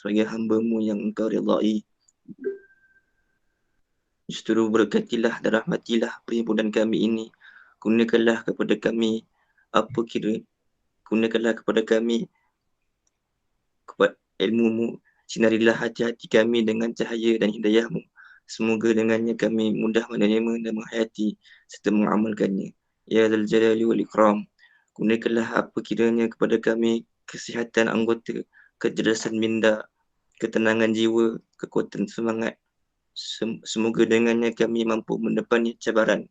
sebagai hamba-Mu yang Engkau ridai. Justru berkatilah dan rahmatilah perhimpunan kami ini. Kurniakanlah kepada kami kurniakanlah kepada kami ilmu-Mu. Sinarilah hati-hati kami dengan cahaya dan hidayah-Mu. Semoga dengannya kami mudah menerima dan menghayati serta mengamalkannya. Ya Dzal Jalali wal Ikram. Kurniakanlah apa kiranya kepada kami kesihatan anggota, kecerdasan minda, ketenangan jiwa, kekuatan semangat. Semoga dengannya kami mampu mendepani cabaran,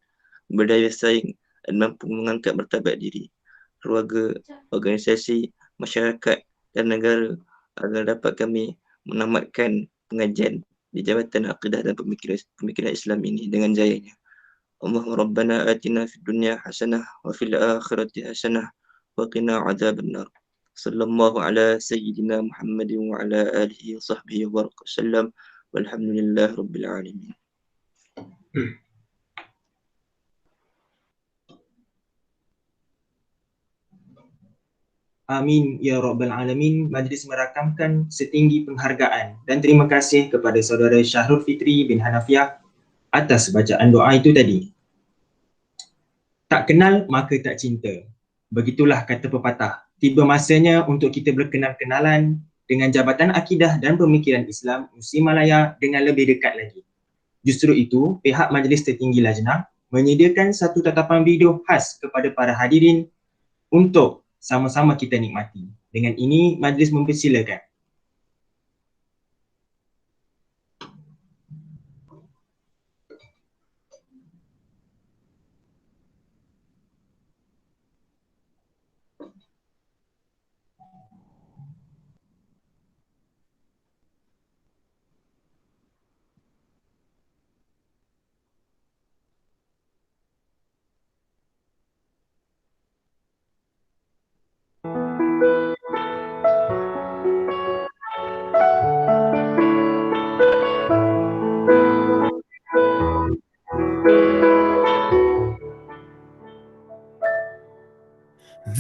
berdaya saing dan mampu mengangkat martabat diri, keluarga, organisasi, masyarakat dan negara agar dapat kami menamatkan pengajian di Jabatan Akidah dan Pemikiran Islam ini dengan jayanya. Allahumma Rabbana atina fid dunya hasanah wa fil akhirati hasanah wa qina adzabannar. Sallallahu ala sayyidina Muhammadin wa ala alihi wa sahbihi wa sallam. Walhamdulillah Rabbil Alamin. Amin ya Rabbal Alamin. Majlis merakamkan setinggi penghargaan dan terima kasih kepada saudara Syahrul Fitri bin Hanafiah atas bacaan doa itu tadi. Tak kenal maka tak cinta. Begitulah kata pepatah. Tiba masanya untuk kita berkenal-kenalan dengan Jabatan Akidah dan Pemikiran Islam Musi Malaya dengan lebih dekat lagi. Justru itu, pihak Majlis Tertinggi Lajnah menyediakan satu tatapan video khas kepada para hadirin untuk sama-sama kita nikmati. Dengan ini, majlis mempersilakan.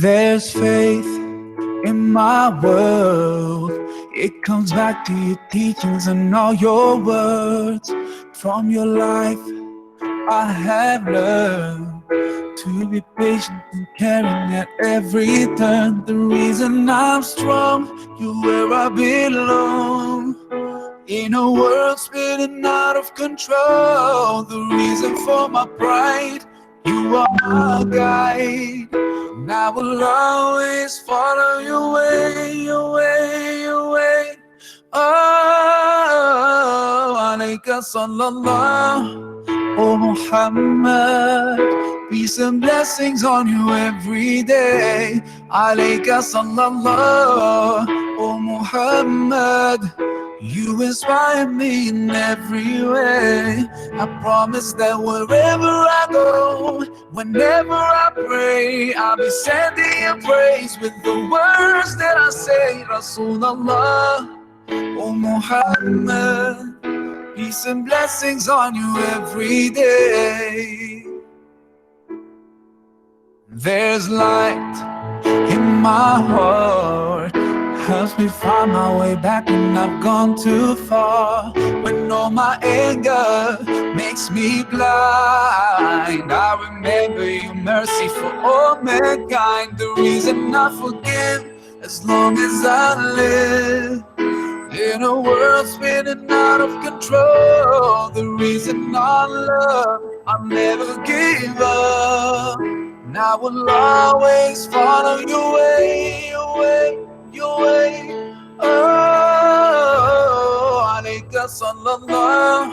There's faith in my world. It comes back to your teachings and all your words. From your life I have learned to be patient and caring at every turn. The reason I'm strong, you're where I belong. In a world spinning out of control, the reason for my pride, you are my guide. And I will always follow your way, your way, your way. Oh, alayka sallallahu, oh Muhammad. Peace and blessings on you every day. Alayka sallallahu, oh Muhammad. You inspire me in every way. I promise that wherever I go, whenever I pray, I'll be sending your praise with the words that I say. Rasulullah, oh Muhammad, peace and blessings on you every day. There's light in my heart, helps me find my way back when I've gone too far. When all my anger makes me blind, I remember your mercy for all mankind. The reason I forgive as long as I live. In a world spinning out of control, the reason I love, I'll never give up. And I will always follow your way, your way, your way. Oh, alayka sallallahu,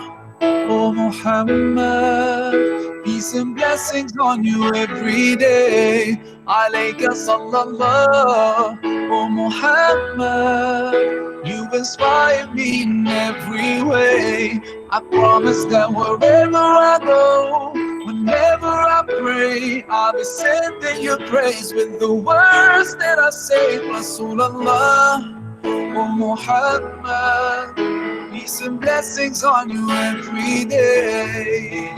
oh Muhammad. Peace and blessings on you every day. Alayka sallallahu, oh Muhammad. You inspire me in every way. I promise that wherever I go, whenever I pray, I'll be sending your praise with the words that I say. Rasulullah, oh Muhammad, peace and blessings on you every day.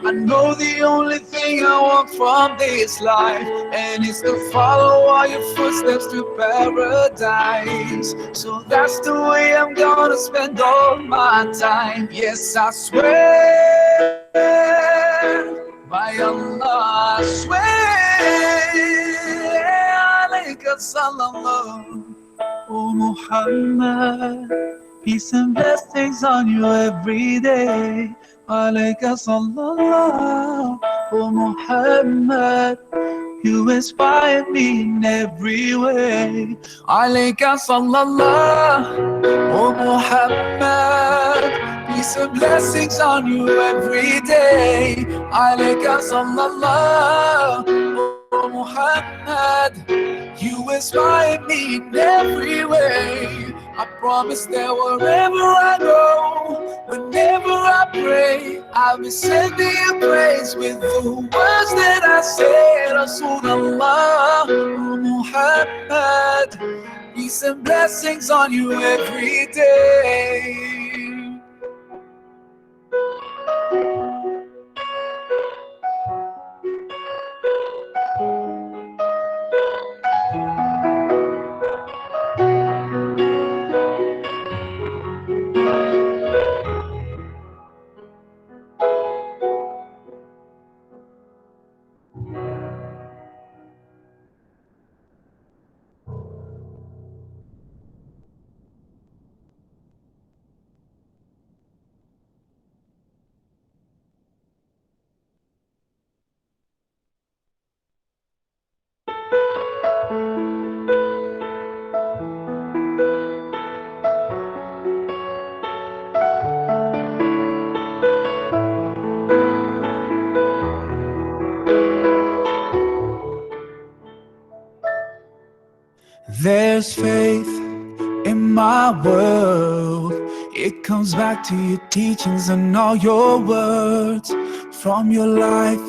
I know the only thing I want from this life, and it's to follow all your footsteps to paradise. So that's the way I'm gonna spend all my time. Yes, I swear, by Allah, I swear, alayka sallallahu, oh Muhammad, peace and blessings on you every day. Alayka sallallahu, oh Muhammad, you inspire me in every way. Alayka sallallahu, oh Muhammad, peace and blessings on you every day. Alayka sallallahu, oh Muhammad, you inspire me in every way. I promise that wherever I go, whenever I pray, I'll be sending you praise with the words that I say. Rasulullah, oh Muhammad, peace and blessings on you every day. There's faith in my world. It comes back to your teachings and all your words. From your life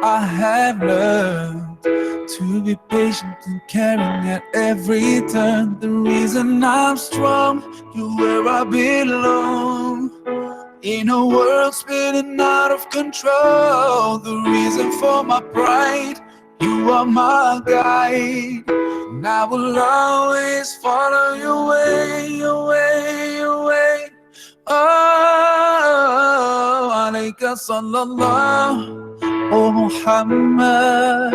I have learned to be patient and caring at every turn. The reason I'm strong, you're where I belong. In a world spinning out of control, the reason for my pride, you are my guide. And I will always follow your way, your way, your way. Oh, alayka sallallahu, oh Muhammad,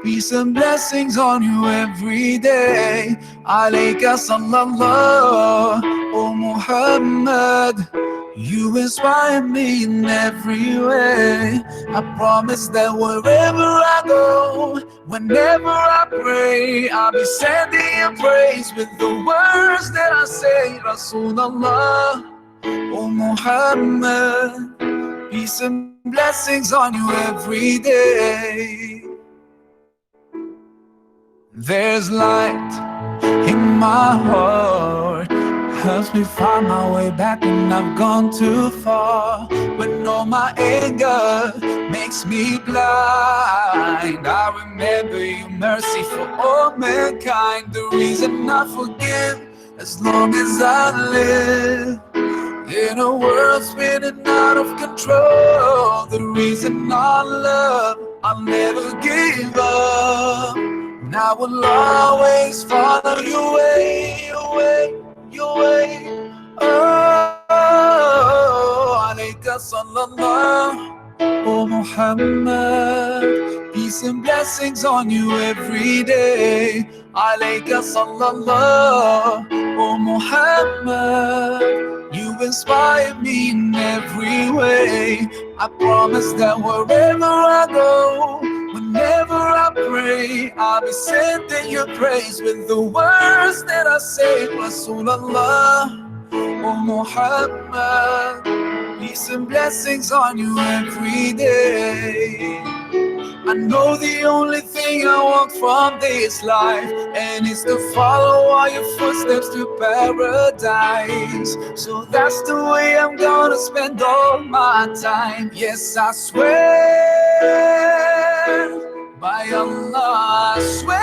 peace and blessings on you every day. Alayka sallallahu, oh Muhammad, you inspire me in every way. I promise that wherever I go, whenever I pray, I'll be sending you praise with the words that I say. Rasulullah, oh Muhammad, peace and blessings on you every day. There's light in my heart, helps me find my way back when I've gone too far. When all my anger makes me blind, I remember your mercy for all mankind. The reason I forgive as long as I live. In a world spinning out of control, the reason I love, I'll never give up. And I will always follow your way, your way, your way. Oh, alayka sallallahu, oh Muhammad, peace and blessings on you every day. Alayka sallallahu, oh Muhammad, you inspire me in every way. I promise that wherever I go, whenever I pray, I'll be sending your praise with the words that I say. Rasulullah, oh Muhammad, peace and blessings on you every day. I know the only thing I want from this life, and it's to follow all your footsteps to paradise. So that's the way I'm gonna spend all my time. Yes, I swear, by Allah, I swear,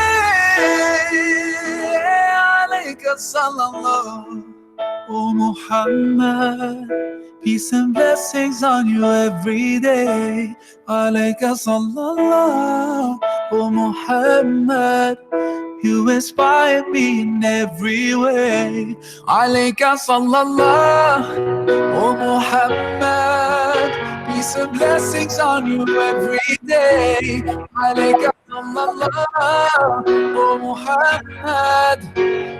alayka sallallahu, oh Muhammad, peace and blessings on you every day. Alayka sallallahu, O Muhammad, you inspire me in every way. Alayka sallallahu, O Muhammad, peace and blessings on you every day. Alayka sallallahu, O Muhammad,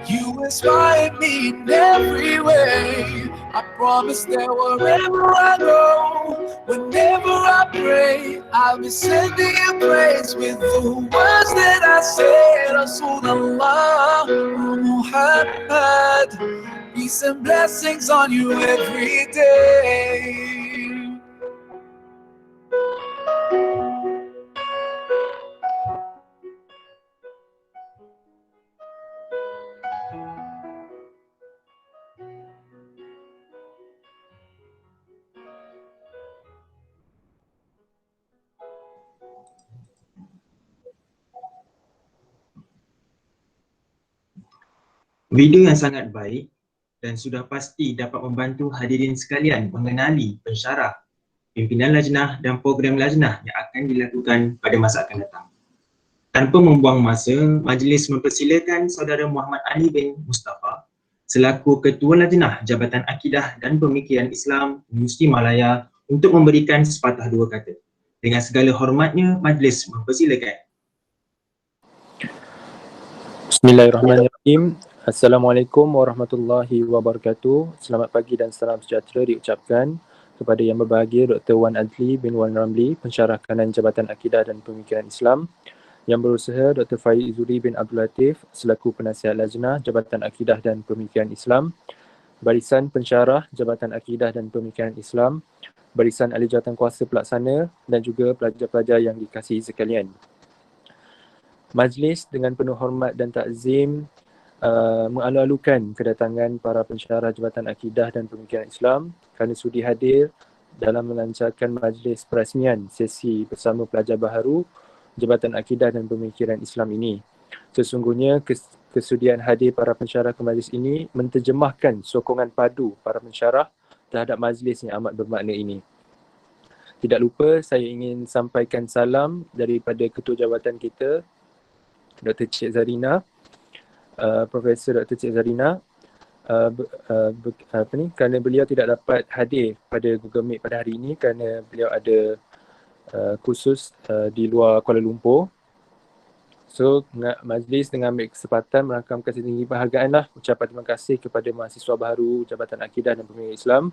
you inspire me in every way. I promise that wherever I go, whenever I pray, I'll be sending you praise with the words that I say. Rasulullah, Muhammad, peace and blessings on you every day. Video yang sangat baik dan sudah pasti dapat membantu hadirin sekalian mengenali pensyarah, pimpinan lajnah dan program lajnah yang akan dilakukan pada masa akan datang. Tanpa membuang masa, majlis mempersilakan saudara Muhammad Ali bin Mustafa selaku Ketua Lajnah Jabatan Akidah dan Pemikiran Islam Universiti Malaya untuk memberikan sepatah dua kata. Dengan segala hormatnya, majlis mempersilakan. Bismillahirrahmanirrahim. Assalamualaikum warahmatullahi wabarakatuh. Selamat pagi dan salam sejahtera diucapkan kepada Yang Berbahagia Dr. Wan Adli bin Wan Ramli, Pensyarah Kanan Jabatan Akidah dan Pemikiran Islam. Yang berusaha Dr. Farid Zuri bin Abdul Latif selaku Penasihat Lajnah Jabatan Akidah dan Pemikiran Islam. Barisan Pensyarah Jabatan Akidah dan Pemikiran Islam. Barisan Ahli Jawatan Kuasa Pelaksana dan juga pelajar-pelajar yang dikasihi sekalian. Majlis dengan penuh hormat dan takzim mengalu-alukan kedatangan para pensyarah Jabatan Akidah dan Pemikiran Islam kerana sudi hadir dalam melancarkan majlis perasmian sesi bersama pelajar baharu Jabatan Akidah dan Pemikiran Islam ini. Sesungguhnya kesudian hadir para pensyarah ke majlis ini menterjemahkan sokongan padu para pensyarah terhadap majlis yang amat bermakna ini. Tidak lupa saya ingin sampaikan salam daripada Ketua Jabatan kita, Dr. Cik Zarina, Profesor Dr. Cik Zarina, kerana beliau tidak dapat hadir pada Google Meet pada hari ini kerana beliau ada kursus di luar Kuala Lumpur. So, majlis dengan ambil kesempatan merakamkan setinggi penghargaan lah ucapan terima kasih kepada mahasiswa baharu Jabatan Akidah dan Pemikiran Islam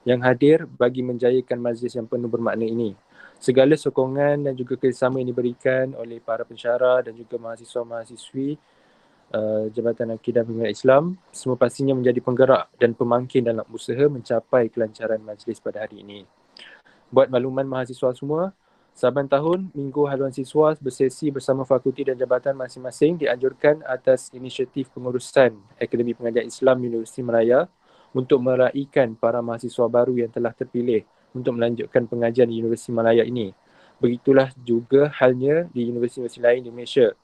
yang hadir bagi menjayakan majlis yang penuh bermakna ini. Segala sokongan dan juga kerjasama yang diberikan oleh para pensyarah dan juga mahasiswa-mahasiswi Jabatan Akidah dan Pemikiran Islam semua pastinya menjadi penggerak dan pemangkin dalam usaha mencapai kelancaran majlis pada hari ini. Buat makluman mahasiswa semua, saban tahun Minggu Haluan Siswa bersesi bersama fakulti dan jabatan masing-masing dianjurkan atas inisiatif pengurusan Akademi Pengajian Islam Universiti Malaya untuk meraihkan para mahasiswa baru yang telah terpilih untuk melanjutkan pengajian di Universiti Malaya ini. Begitulah juga halnya di universiti-universiti lain di Malaysia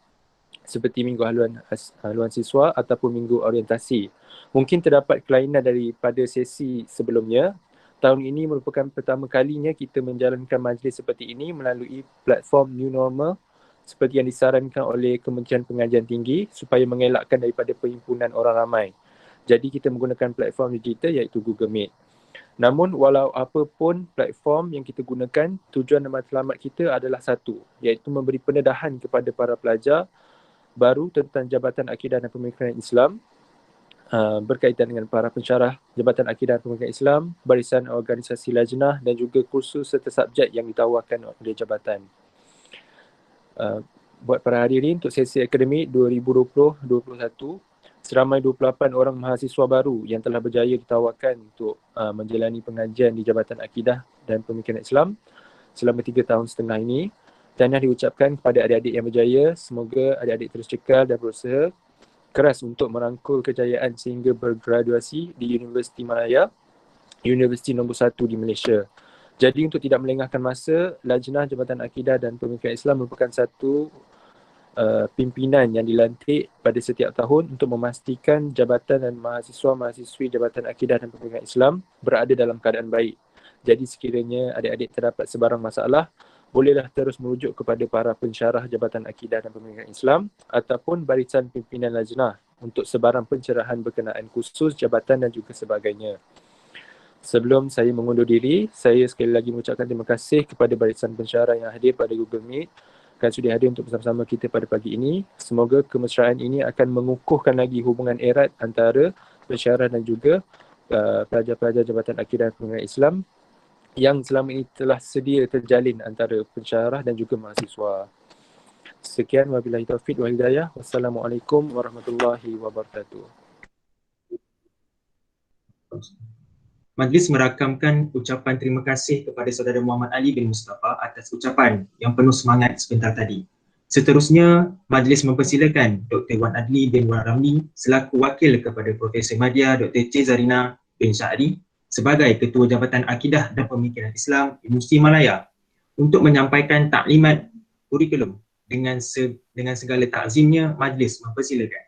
seperti Minggu Haluan Siswa ataupun Minggu Orientasi. Mungkin terdapat kelainan daripada sesi sebelumnya. Tahun ini merupakan pertama kalinya kita menjalankan majlis seperti ini melalui platform New Normal seperti yang disarankan oleh Kementerian Pengajian Tinggi supaya mengelakkan daripada perhimpunan orang ramai. Jadi kita menggunakan platform digital iaitu Google Meet. Namun walau apapun platform yang kita gunakan, tujuan dan matlamat kita adalah satu, iaitu memberi pendedahan kepada para pelajar baru tentang Jabatan Akidah dan Pemikiran Islam berkaitan dengan para pensyarah Jabatan Akidah dan Pemikiran Islam, barisan organisasi lajnah dan juga kursus serta subjek yang ditawarkan oleh jabatan. Buat para hadirin untuk sesi akademik 2020-2021, seramai 28 orang mahasiswa baru yang telah berjaya ditawarkan untuk menjalani pengajian di Jabatan Akidah dan Pemikiran Islam selama 3 tahun setengah ini. Tahniah diucapkan kepada adik-adik yang berjaya. Semoga adik-adik terus cekal dan berusaha keras untuk merangkul kejayaan sehingga bergraduasi di Universiti Malaya, Universiti nombor 1 di Malaysia. Jadi untuk tidak melengahkan masa, Lajnah Jabatan Akidah dan Pemikiran Islam merupakan satu pimpinan yang dilantik pada setiap tahun untuk memastikan jabatan dan mahasiswa-mahasiswi Jabatan Akidah dan Pembinaan Islam berada dalam keadaan baik. Jadi sekiranya adik-adik terdapat sebarang masalah, bolehlah terus merujuk kepada para pensyarah Jabatan Akidah dan Pembinaan Islam ataupun barisan pimpinan lajnah untuk sebarang pencerahan berkenaan khusus jabatan dan juga sebagainya. Sebelum saya mengundur diri, saya sekali lagi mengucapkan terima kasih kepada barisan pensyarah yang hadir pada Google Meet kan sudi hadir untuk bersama-sama kita pada pagi ini. Semoga kemesraan ini akan mengukuhkan lagi hubungan erat antara pensyarah dan juga pelajar-pelajar Jabatan Akidah dan Pembinaan Islam yang selama ini telah sedia terjalin antara pensyarah dan juga mahasiswa. Sekian, wabillahi taufiq wal hidayah. Wassalamualaikum warahmatullahi wabarakatuh. Majlis merakamkan ucapan terima kasih kepada saudara Muhammad Ali bin Mustafa atas ucapan yang penuh semangat sebentar tadi. Seterusnya, majlis mempersilakan Dr. Wan Adli bin Wan Ramli selaku wakil kepada Profesor Madya Dr. C. Zarina bin Syahri sebagai Ketua Jabatan Akidah dan Pemikiran Islam Universiti Malaya untuk menyampaikan taklimat kurikulum dengan segala takzimnya. Majlis mempersilakan.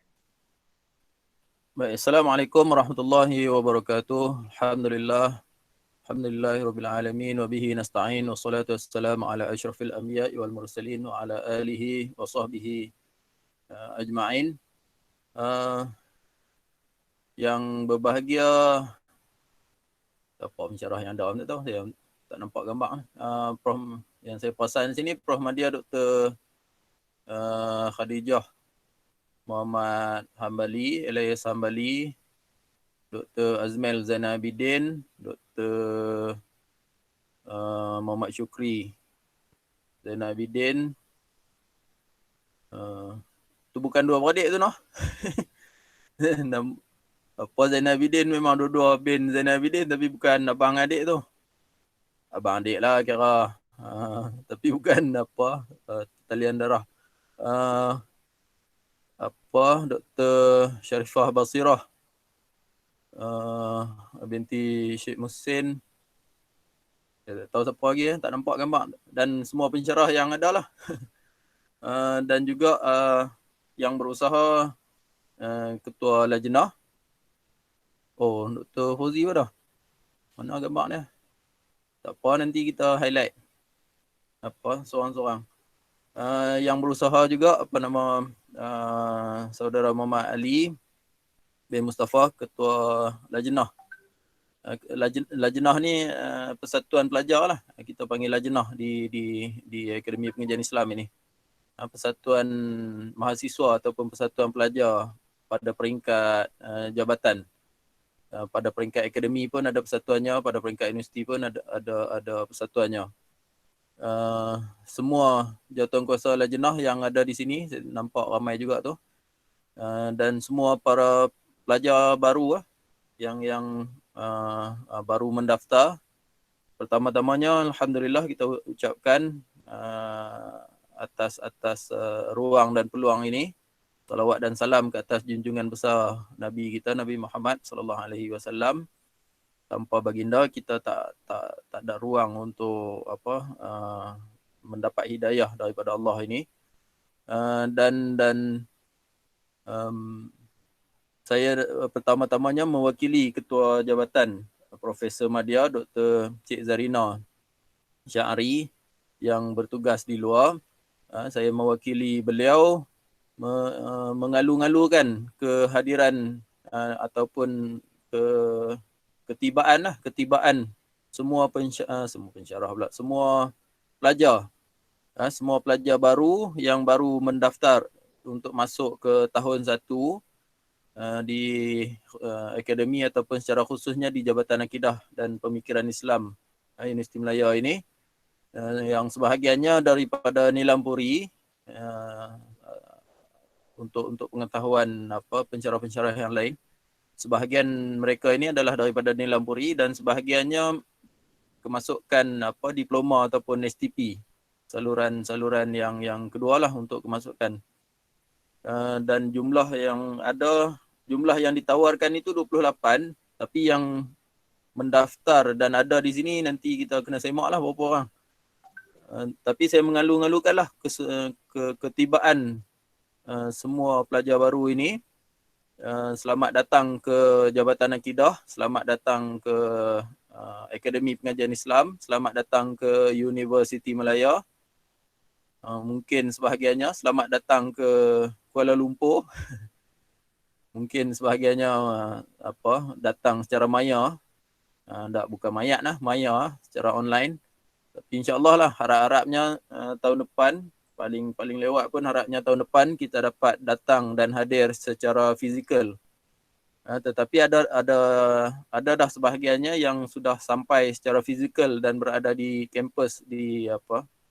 Baik, Assalamualaikum warahmatullahi wabarakatuh. Alhamdulillahirabbil alamin wa bihi nasta'in wassalatu wassalamu ala asyrafil anbiya'i wal mursalin wa ala alihi wa sahbihi ajma'in. Yang berbahagia, apa pensyarah yang ada tak tahu, saya tak nampak gambar. Prof yang saya perasan sini Prof Madya Dr. Khadijah Muhammad Hambali, Elias Hambali, Dr. Azmel Zainabidin, Dr. Muhammad Syukri Zainabidin. Tu bukan dua beradik tu noh. Apa Zainabidin memang dua-dua bin Zainabidin tapi bukan abang adik tu. Abang adik lah kira. Tapi bukan apa talian darah. Dr. Sharifah Basirah binti Syekh Muhsin. Saya tak tahu siapa lagi, tak nampak gambar. Dan semua pensyarah yang ada lah. Dan juga yang berusaha Ketua Lajnah. Oh, Dr. Fauzi pun dah. Mana gambar ni? Tak apa, nanti kita highlight. Seorang-seorang. Yang berusaha juga, Saudara Muhammad Ali bin Mustafa, Ketua Lajnah. Lajnah ni persatuan pelajar lah. Kita panggil lajnah di Akademi Pengajian Islam ini. Persatuan mahasiswa ataupun persatuan pelajar pada peringkat jabatan. Pada peringkat akademi pun ada persatuannya, pada peringkat universiti pun ada persatuannya. Semua jawatankuasa lajnah yang ada di sini, saya nampak ramai juga tu. Dan semua para pelajar baru yang baru mendaftar. Pertama-tamanya alhamdulillah kita ucapkan atas ruang dan peluang ini. Salawat dan salam ke atas junjungan besar Nabi kita, Nabi Muhammad sallallahu alaihi wasallam. Tanpa baginda kita tak ada ruang untuk mendapat hidayah daripada Allah ini. Saya pertama-tamanya mewakili Ketua Jabatan Profesor Madya Dr. Cik Zarina Syahri yang bertugas di luar. Saya mewakili beliau mengalu-ngalukan kehadiran ataupun ketibaan semua pensyarah pula, semua pelajar baru yang baru mendaftar untuk masuk ke tahun 1 di akademi ataupun secara khususnya di Jabatan Akidah dan Pemikiran Islam Universiti Malaya ini, yang sebahagiannya daripada Nilampuri. Untuk pengetahuan pensyarah-pensyarah yang lain, sebahagian mereka ini adalah daripada Nilampuri dan sebahagiannya kemasukan diploma ataupun STP, saluran yang kedua lah untuk kemasukan. Dan jumlah yang ditawarkan itu 28, tapi yang mendaftar dan ada di sini nanti kita kena semak lah berapa orang. Tapi saya mengalu-ngalukanlah ketibaan semua pelajar baru ini. Selamat datang ke Jabatan Akidah, selamat datang ke Akademi Pengajian Islam, selamat datang ke Universiti Malaya. Mungkin sebahagiannya selamat datang ke Kuala Lumpur. Mungkin sebahagiannya datang secara maya. Bukan mayat lah, maya secara online. Tapi insya-Allah lah, harap-harapnya tahun depan, paling lewat pun harapnya tahun depan kita dapat datang dan hadir secara fizikal. Tetapi ada dah sebahagiannya yang sudah sampai secara fizikal dan berada di kampus di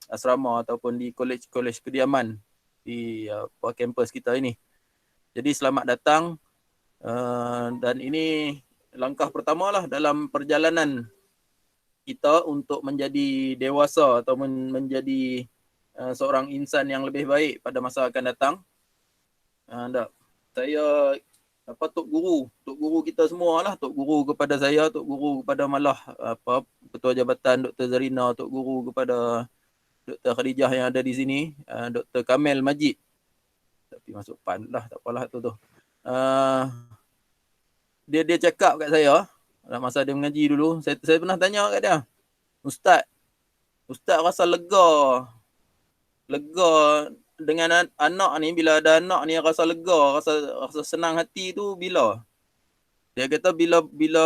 asrama ataupun di kolej kediaman di kampus kita ini. Jadi selamat datang, dan ini langkah pertama lah dalam perjalanan kita untuk menjadi dewasa atau menjadi seorang insan yang lebih baik pada masa akan datang. Saya Tok Guru kita semua lah, Tok Guru kepada saya, Tok Guru kepada malah Ketua Jabatan Dr. Zarina, Tok Guru kepada Dr. Khadijah yang ada di sini, Dr. Kamil Majid. Tapi masuk PAN lah, tak apalah tu. Dia cakap kat saya masa dia mengaji dulu, saya pernah tanya kat dia, Ustaz rasa lega dengan anak ni, bila ada anak ni rasa lega, rasa senang hati tu bila? Dia kata bila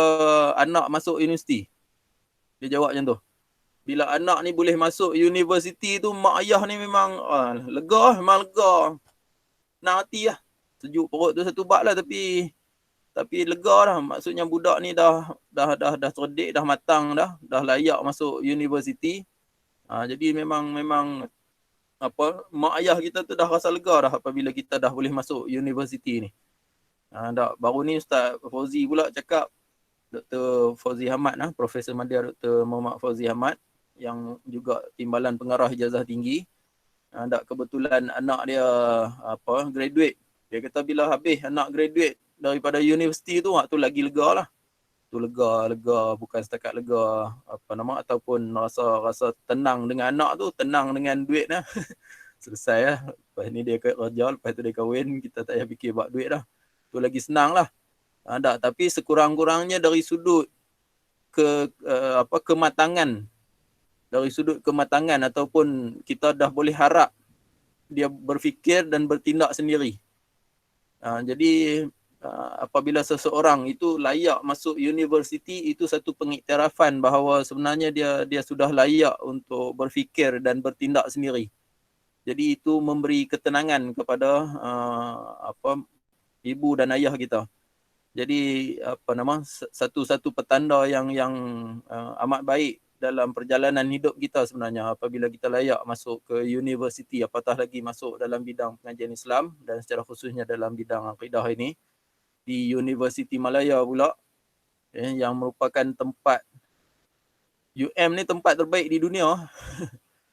anak masuk universiti. Dia jawab macam tu. Bila anak ni boleh masuk universiti tu, mak ayah ni memang lega, memang lega. Senang hati lah. Sejuk perut tu satu bak lah, tapi lega dah. Maksudnya budak ni dah cerdik, dah matang dah layak masuk universiti. Jadi memang mak ayah kita tu dah rasa lega dah apabila kita dah boleh masuk universiti ni. Baru ni Ustaz Fauzi pula cakap, Dr. Fauzi Hamad, Profesor Madya Dr. Muhammad Fauzi Hamad yang juga Timbalan Pengarah Ijazah Tinggi. Kebetulan anak dia graduate. Dia kata bila habis anak graduate daripada universiti tu, waktu lagi lega lah. Tu lega, bukan setakat lega ataupun rasa tenang dengan anak tu, tenang dengan duit lah. Selesai lah. Lepas ni dia kerja, lepas tu dia kahwin, kita tak payah fikir buat duit dah. Tu lagi senang lah. Tapi sekurang-kurangnya dari sudut kematangan, dari sudut kematangan ataupun kita dah boleh harap dia berfikir dan bertindak sendiri. Jadi apabila seseorang itu layak masuk universiti, itu satu pengiktirafan bahawa sebenarnya dia sudah layak untuk berfikir dan bertindak sendiri. Jadi itu memberi ketenangan kepada ibu dan ayah kita. Jadi satu petanda yang amat baik dalam perjalanan hidup kita sebenarnya apabila kita layak masuk ke universiti, apatah lagi masuk dalam bidang pengajian Islam dan secara khususnya dalam bidang akidah ini di Universiti Malaya pula, yang merupakan tempat, UM ni tempat terbaik di dunia.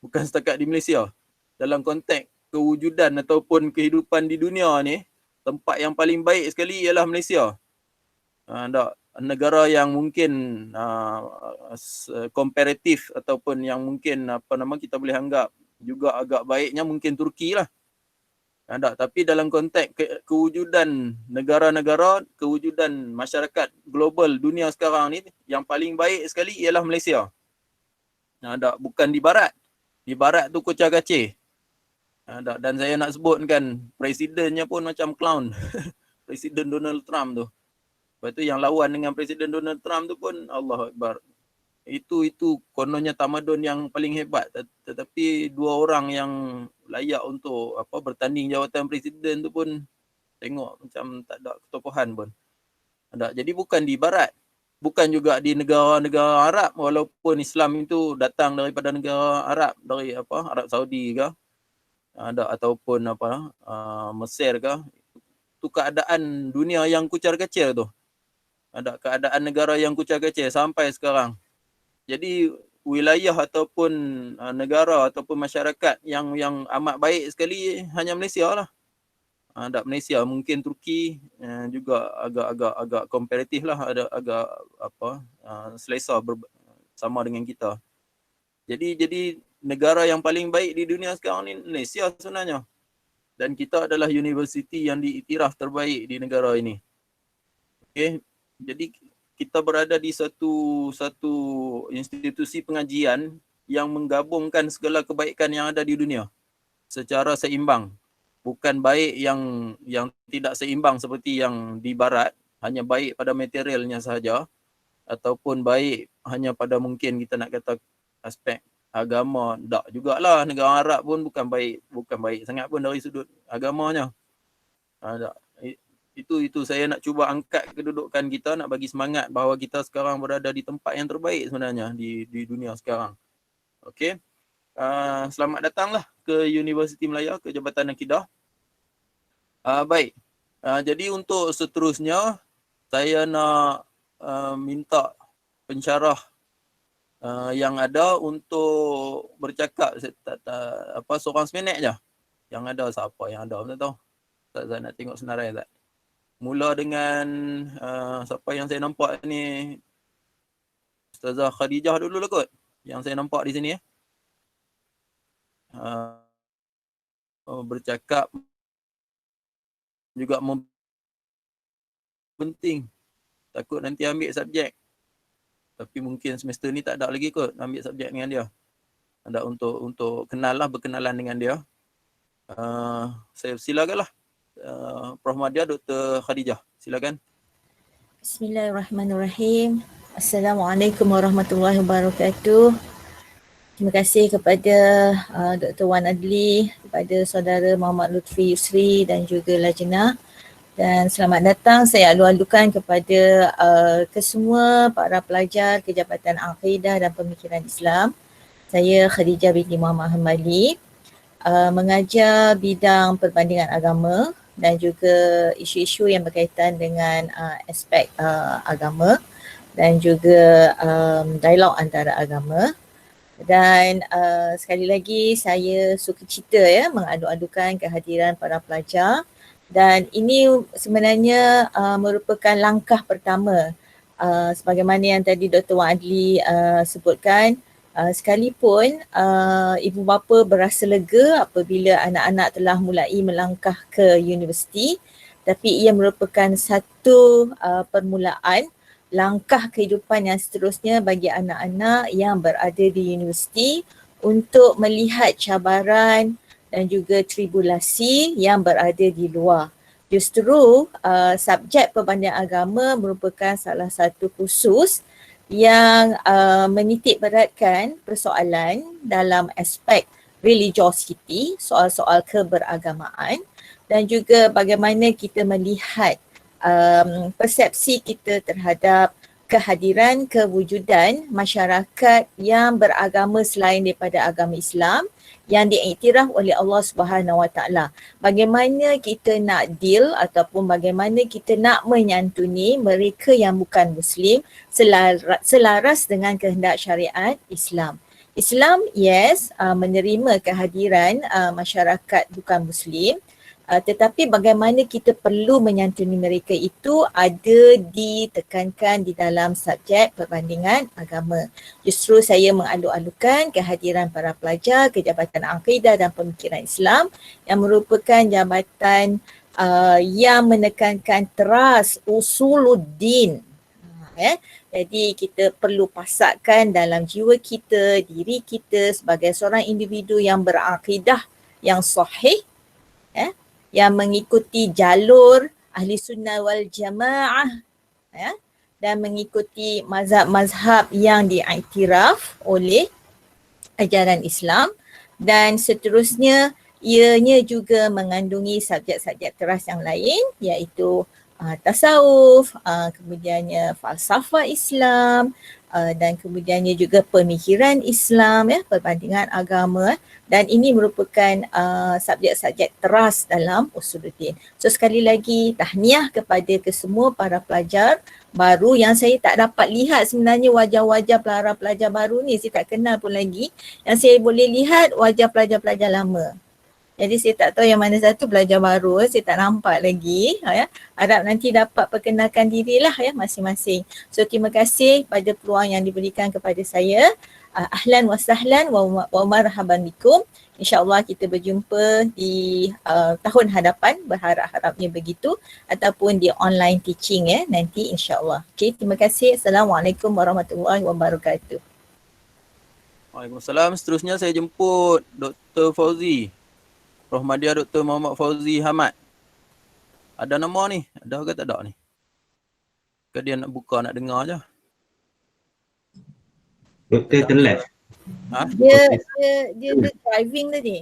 Bukan setakat di Malaysia. Dalam konteks kewujudan ataupun kehidupan di dunia ni, tempat yang paling baik sekali ialah Malaysia. Negara yang mungkin komparatif ataupun yang mungkin kita boleh anggap juga agak baiknya mungkin Turki lah. Tapi dalam konteks kewujudan negara-negara, kewujudan masyarakat global dunia sekarang ni, yang paling baik sekali ialah Malaysia. Bukan di barat. Di barat tu kocak-kacir. Dan saya nak sebutkan presidennya pun macam clown. Presiden Donald Trump tu. Lepas tu yang lawan dengan Presiden Donald Trump tu pun Allahu Akbar. Itu kononnya tamadun yang paling hebat, tetapi dua orang yang layak untuk bertanding jawatan presiden tu pun tengok macam tak ada ketokohan pun. Jadi bukan di barat, bukan juga di negara-negara Arab, walaupun Islam itu datang daripada negara Arab, dari Arab Saudi ke, ataupun Mesir ke. Itu keadaan dunia yang kucar-kacir tu. Keadaan negara yang kucar-kacir sampai sekarang. Jadi wilayah ataupun negara ataupun masyarakat yang amat baik sekali hanya Malaysia lah. Malaysia, mungkin Turki juga agak komparatif lah, ada agak selesa sama dengan kita. Jadi negara yang paling baik di dunia sekarang ni Malaysia sebenarnya. dan kita adalah universiti yang diiktiraf terbaik di negara ini. Okey, jadi kita berada di satu institusi pengajian yang menggabungkan segala kebaikan yang ada di dunia secara seimbang. Bukan baik yang tidak seimbang seperti yang di barat, hanya baik pada materialnya sahaja, ataupun baik hanya pada mungkin kita nak kata aspek agama. Tak jugalah, negara Arab pun bukan baik sangat pun dari sudut agamanya. Itu saya nak cuba angkat kedudukan kita, nak bagi semangat bahawa kita sekarang berada di tempat yang terbaik sebenarnya di dunia sekarang. Okey. Selamat datanglah ke Universiti Melaya, ke Jabatan Akidah. Baik. Jadi untuk seterusnya saya nak minta pensyarah yang ada untuk bercakap seorang seminit je. Yang ada siapa yang ada, tak tahu. Saya nak tengok senarai tak. Mula dengan siapa yang saya nampak ni, Ustazah Khadijah dulu lah kot, yang saya nampak di sini. Bercakap juga penting. Takut nanti ambil subjek. Tapi mungkin semester ni tak ada lagi kot ambil subjek dengan dia. Ada untuk berkenalan dengan dia. Saya silakanlah. Prof. Madya, Dr. Khadijah. Silakan. Bismillahirrahmanirrahim. Assalamualaikum warahmatullahi wabarakatuh. Terima kasih kepada Dr. Wan Adli, kepada saudara Muhammad Lutfi Yusri dan juga Lajnah. Dan selamat datang saya alu-alukan kepada kesemua para pelajar Kejabatan Aqidah dan Pemikiran Islam. Saya Khadijah binti Muhammad Hambali, mengajar bidang perbandingan agama dan juga isu-isu yang berkaitan dengan aspek agama dan juga dialog antara agama. Dan sekali lagi saya sukacita mengadu-adukan kehadiran para pelajar, dan ini sebenarnya merupakan langkah pertama sebagaimana yang tadi Dr. Wan Adli sebutkan. Sekalipun ibu bapa berasa lega apabila anak-anak telah mulai melangkah ke universiti, tapi ia merupakan satu permulaan langkah kehidupan yang seterusnya bagi anak-anak yang berada di universiti untuk melihat cabaran dan juga tribulasi yang berada di luar. Justru subjek perbandingan agama merupakan salah satu kursus yang menitik beratkan persoalan dalam aspek religiosity, soal-soal keberagamaan, dan juga bagaimana kita melihat persepsi kita terhadap kehadiran, kewujudan masyarakat yang beragama selain daripada agama Islam yang diiktiraf oleh Allah Subhanahu Wa Taala. Bagaimana kita nak deal ataupun bagaimana kita nak menyantuni mereka yang bukan Muslim selaras dengan kehendak syariat Islam. Islam, yes, menerima kehadiran masyarakat bukan Muslim, tetapi bagaimana kita perlu menyantuni mereka itu ada ditekankan di dalam subjek perbandingan agama. Justru saya mengalu-alukan kehadiran para pelajar Kejabatan Aqidah dan Pemikiran Islam yang merupakan jabatan yang menekankan teras usuluddin. Jadi kita perlu pasakkan dalam jiwa kita, diri kita sebagai seorang individu yang berakidah yang sahih, yang mengikuti jalur ahli sunnah wal jamaah, dan mengikuti mazhab-mazhab yang diiktiraf oleh ajaran Islam, dan seterusnya ianya juga mengandungi subjek-subjek teras yang lain iaitu tasawuf, kemudiannya falsafah Islam, dan kemudiannya juga pemikiran Islam, perbandingan agama, dan ini merupakan subjek-subjek teras dalam usuluddin. So sekali lagi tahniah kepada kesemua para pelajar baru yang saya tak dapat lihat sebenarnya wajah-wajah para pelajar baru ni, saya tak kenal pun lagi. Yang saya boleh lihat wajah pelajar-pelajar lama. Jadi saya tak tahu yang mana satu pelajar baru, saya tak nampak lagi. Harap nanti dapat perkenalkan dirilah masing-masing. So terima kasih pada peluang yang diberikan kepada saya. Ahlan wa sahlan wa marhaban bikum. InsyaAllah kita berjumpa di tahun hadapan, berharap-harapnya begitu, ataupun di online teaching nanti insyaAllah. Okay, terima kasih. Assalamualaikum warahmatullahi wabarakatuh. Waalaikumsalam. Seterusnya saya jemput Dr. Fauzi. Rohmadiah Dr. Muhammad Fauzi Hamad. Ada nama ni? Ada ke tak ada ni? Ke dia nak buka, nak dengar je? Doktor terleft. Ha? Dia driving tadi.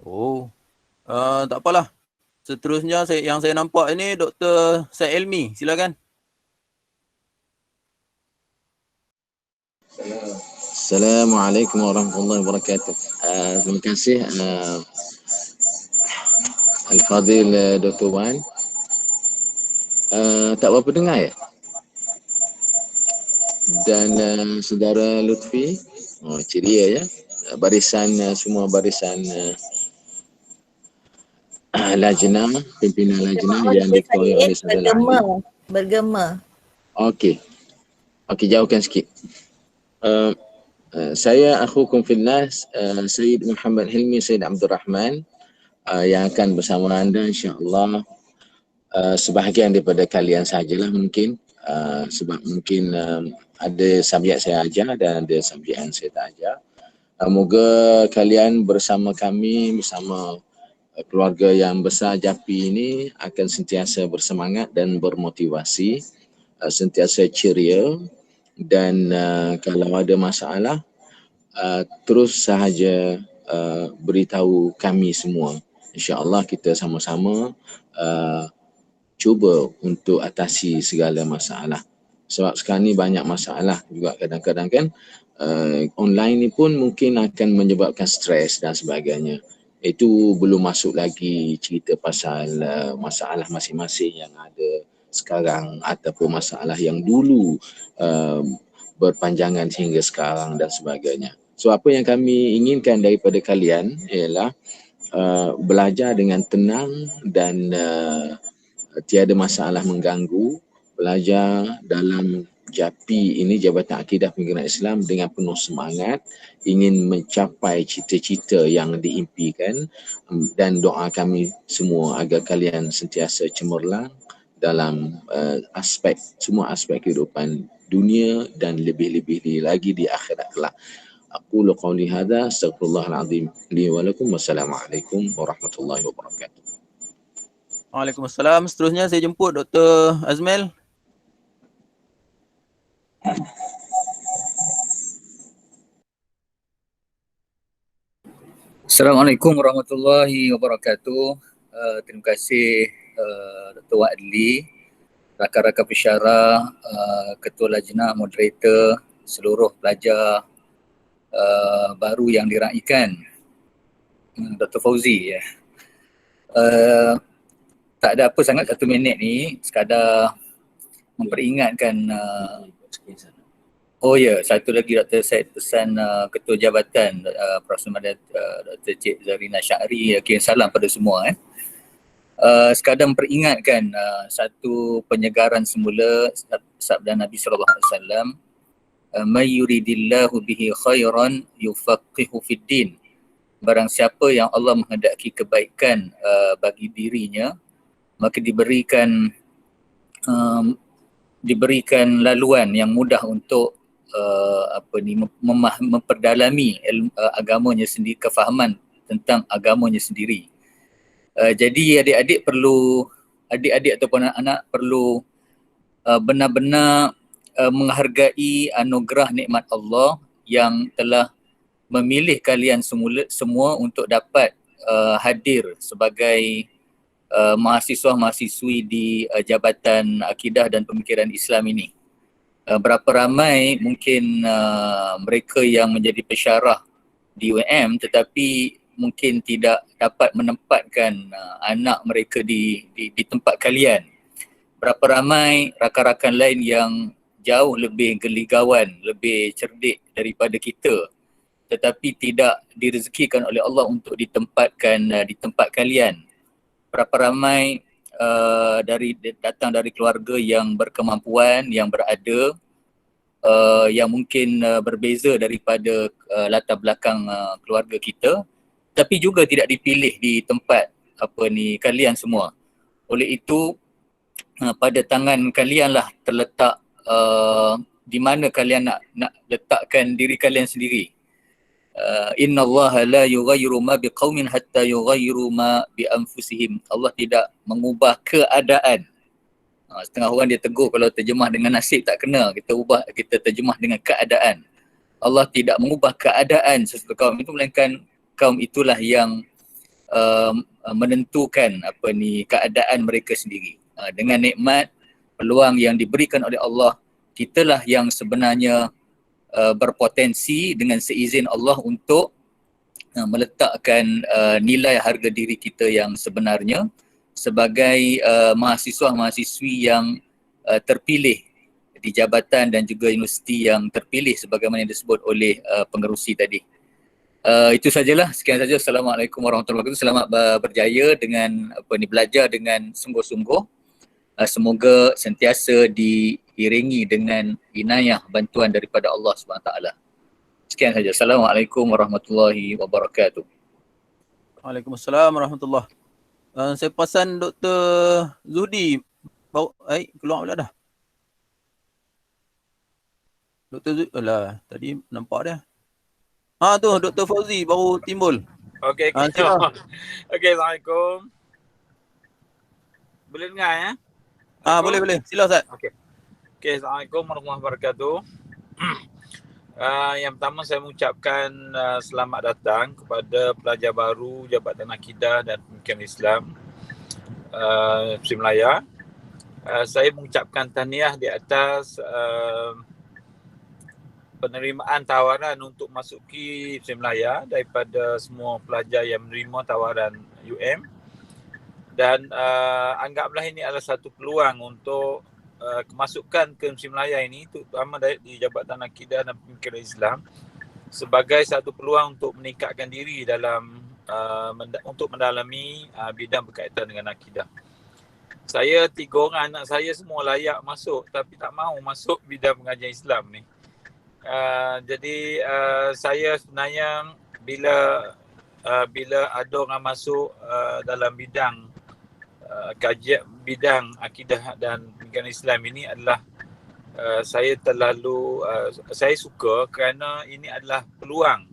Oh. Tak apalah. Seterusnya yang saya nampak ini Dr. Syed Elmi. Silakan. Assalamualaikum warahmatullahi wabarakatuh. Terima kasih Al-Fadhil Dr. Wan. Tak berapa dengar ya? Dan saudara Lutfi, ceria ya. Barisan semua barisan lajnah, pimpinan lajnah yang diketuai oleh saudara Bergema. Okey, jauhkan sikit. Saya akhukum fillah, Sayyid Muhammad Hilmi Sayyid Abdul Rahman, yang akan bersama anda insya-Allah. Sebahagian daripada kalian sajalah mungkin, sebab mungkin ada subjek saya ajar dan ada subjek yang saya tak ajar. Moga kalian bersama kami, bersama keluarga yang besar JAPI ini akan sentiasa bersemangat dan bermotivasi, sentiasa ceria, dan kalau ada masalah terus sahaja beritahu kami semua. InsyaAllah kita sama-sama cuba untuk atasi segala masalah. Sebab sekarang ni banyak masalah juga kadang-kadang kan, online ni pun mungkin akan menyebabkan stres dan sebagainya. Itu belum masuk lagi cerita pasal masalah masing-masing yang ada sekarang ataupun masalah yang dulu berpanjangan sehingga sekarang dan sebagainya. So apa yang kami inginkan daripada kalian ialah belajar dengan tenang dan tiada masalah mengganggu, belajar dalam JAPI ini, Jabatan Akidah Penggerakan Islam, dengan penuh semangat, ingin mencapai cita-cita yang diimpikan, dan doa kami semua agar kalian sentiasa cemerlang dalam semua aspek kehidupan dunia dan lebih-lebih lagi di akhirat kelak. Aqulu qawli hadza, astaghfirullahalazim li wa lakum, wassalamualaikum warahmatullahi wabarakatuh. Waalaikumsalam. Seterusnya saya jemput Dr. Azmel. Assalamualaikum warahmatullahi wabarakatuh. Terima kasih Dr. Wadli, rakan-rakan pensyarah, ketua lajnah, moderator, seluruh pelajar baru yang diraikan, Dr. Fauzi ya. Tak ada apa sangat 1 minit ni, sekadar memperingatkan satu lagi Dr. Syed pesan Ketua Jabatan Prasma Dr. Cik Zarina Syahri, kirim salam pada semua sekadar memperingatkan satu penyegaran semula sabda Nabi sallallahu alaihi wasallam, may yuridillahu bihi khairan yufaqihu fid din. Barang siapa yang Allah menghendaki kebaikan bagi dirinya, maka diberikan laluan yang mudah untuk memperdalami agamanya sendiri, kefahaman tentang agamanya sendiri. Jadi adik-adik ataupun anak-anak perlu benar-benar menghargai anugerah nikmat Allah yang telah memilih kalian semua untuk dapat hadir sebagai mahasiswa-mahasiswi di Jabatan Akidah dan Pemikiran Islam ini. Berapa ramai mungkin mereka yang menjadi pensyarah di UM tetapi mungkin tidak dapat menempatkan anak mereka di tempat kalian. Berapa ramai rakan-rakan lain yang jauh lebih geligawan, lebih cerdik daripada kita tetapi tidak direzekikan oleh Allah untuk ditempatkan di tempat kalian. Berapa ramai datang dari keluarga yang berkemampuan, yang berada, yang mungkin berbeza daripada latar belakang keluarga kita, tapi juga tidak dipilih di tempat kalian semua. Oleh itu pada tangan kalian lah terletak di mana kalian nak letakkan diri kalian sendiri. Inna Allah la yughayyiru ma biqaumin hatta yughayyiru ma bi anfusihim. Allah tidak mengubah keadaan. Setengah orang dia tegur kalau terjemah dengan nasib tak kena, kita terjemah dengan keadaan. Allah tidak mengubah keadaan sesuatu kaum itu, melainkan kaum itulah yang menentukan keadaan mereka sendiri. Dengan nikmat, peluang yang diberikan oleh Allah, kitalah yang sebenarnya berpotensi dengan seizin Allah untuk meletakkan nilai harga diri kita yang sebenarnya sebagai mahasiswa-mahasiswi yang terpilih di jabatan dan juga universiti yang terpilih sebagaimana yang disebut oleh pengerusi tadi. Itu sajalah, sekian saja. Assalamualaikum warahmatullahi wabarakatuh. Selamat berjaya dengan belajar dengan sungguh-sungguh. Semoga sentiasa diiringi dengan inayah bantuan daripada Allah SWT. Sekian saja. Assalamualaikum warahmatullahi wabarakatuh. Waalaikumsalam warahmatullahi. Saya pesan Dr. Zuhdi keluar pula dah. Dr. Zuhdi, tadi nampak dia. Tu Dr. Fauzi baru timbul. Okey. Okey, Assalamualaikum. Boleh dengar ya? Boleh. Sila Ustaz. Okey, Assalamualaikum warahmatullahi wabarakatuh. Yang pertama saya mengucapkan selamat datang kepada pelajar baru Jabatan Akidah dan Pemikiran Islam Sri Melaya. Saya mengucapkan tahniah di atas penerimaan tawaran untuk masuki Sri Melaya daripada semua pelajar yang menerima tawaran UM. Dan anggaplah ini adalah satu peluang untuk kemasukan ke Sri Melaya ini, terutama di Jabatan Akidah dan Pemikiran Islam, sebagai satu peluang untuk meningkatkan diri dalam untuk mendalami bidang berkaitan dengan akidah. Saya 3 orang anak saya semua layak masuk, tapi tak mahu masuk bidang pengajian Islam ni. Jadi saya sebenarnya bila ada orang masuk dalam bidang kajian bidang akidah dan pemikiran Islam ini adalah saya suka kerana ini adalah peluang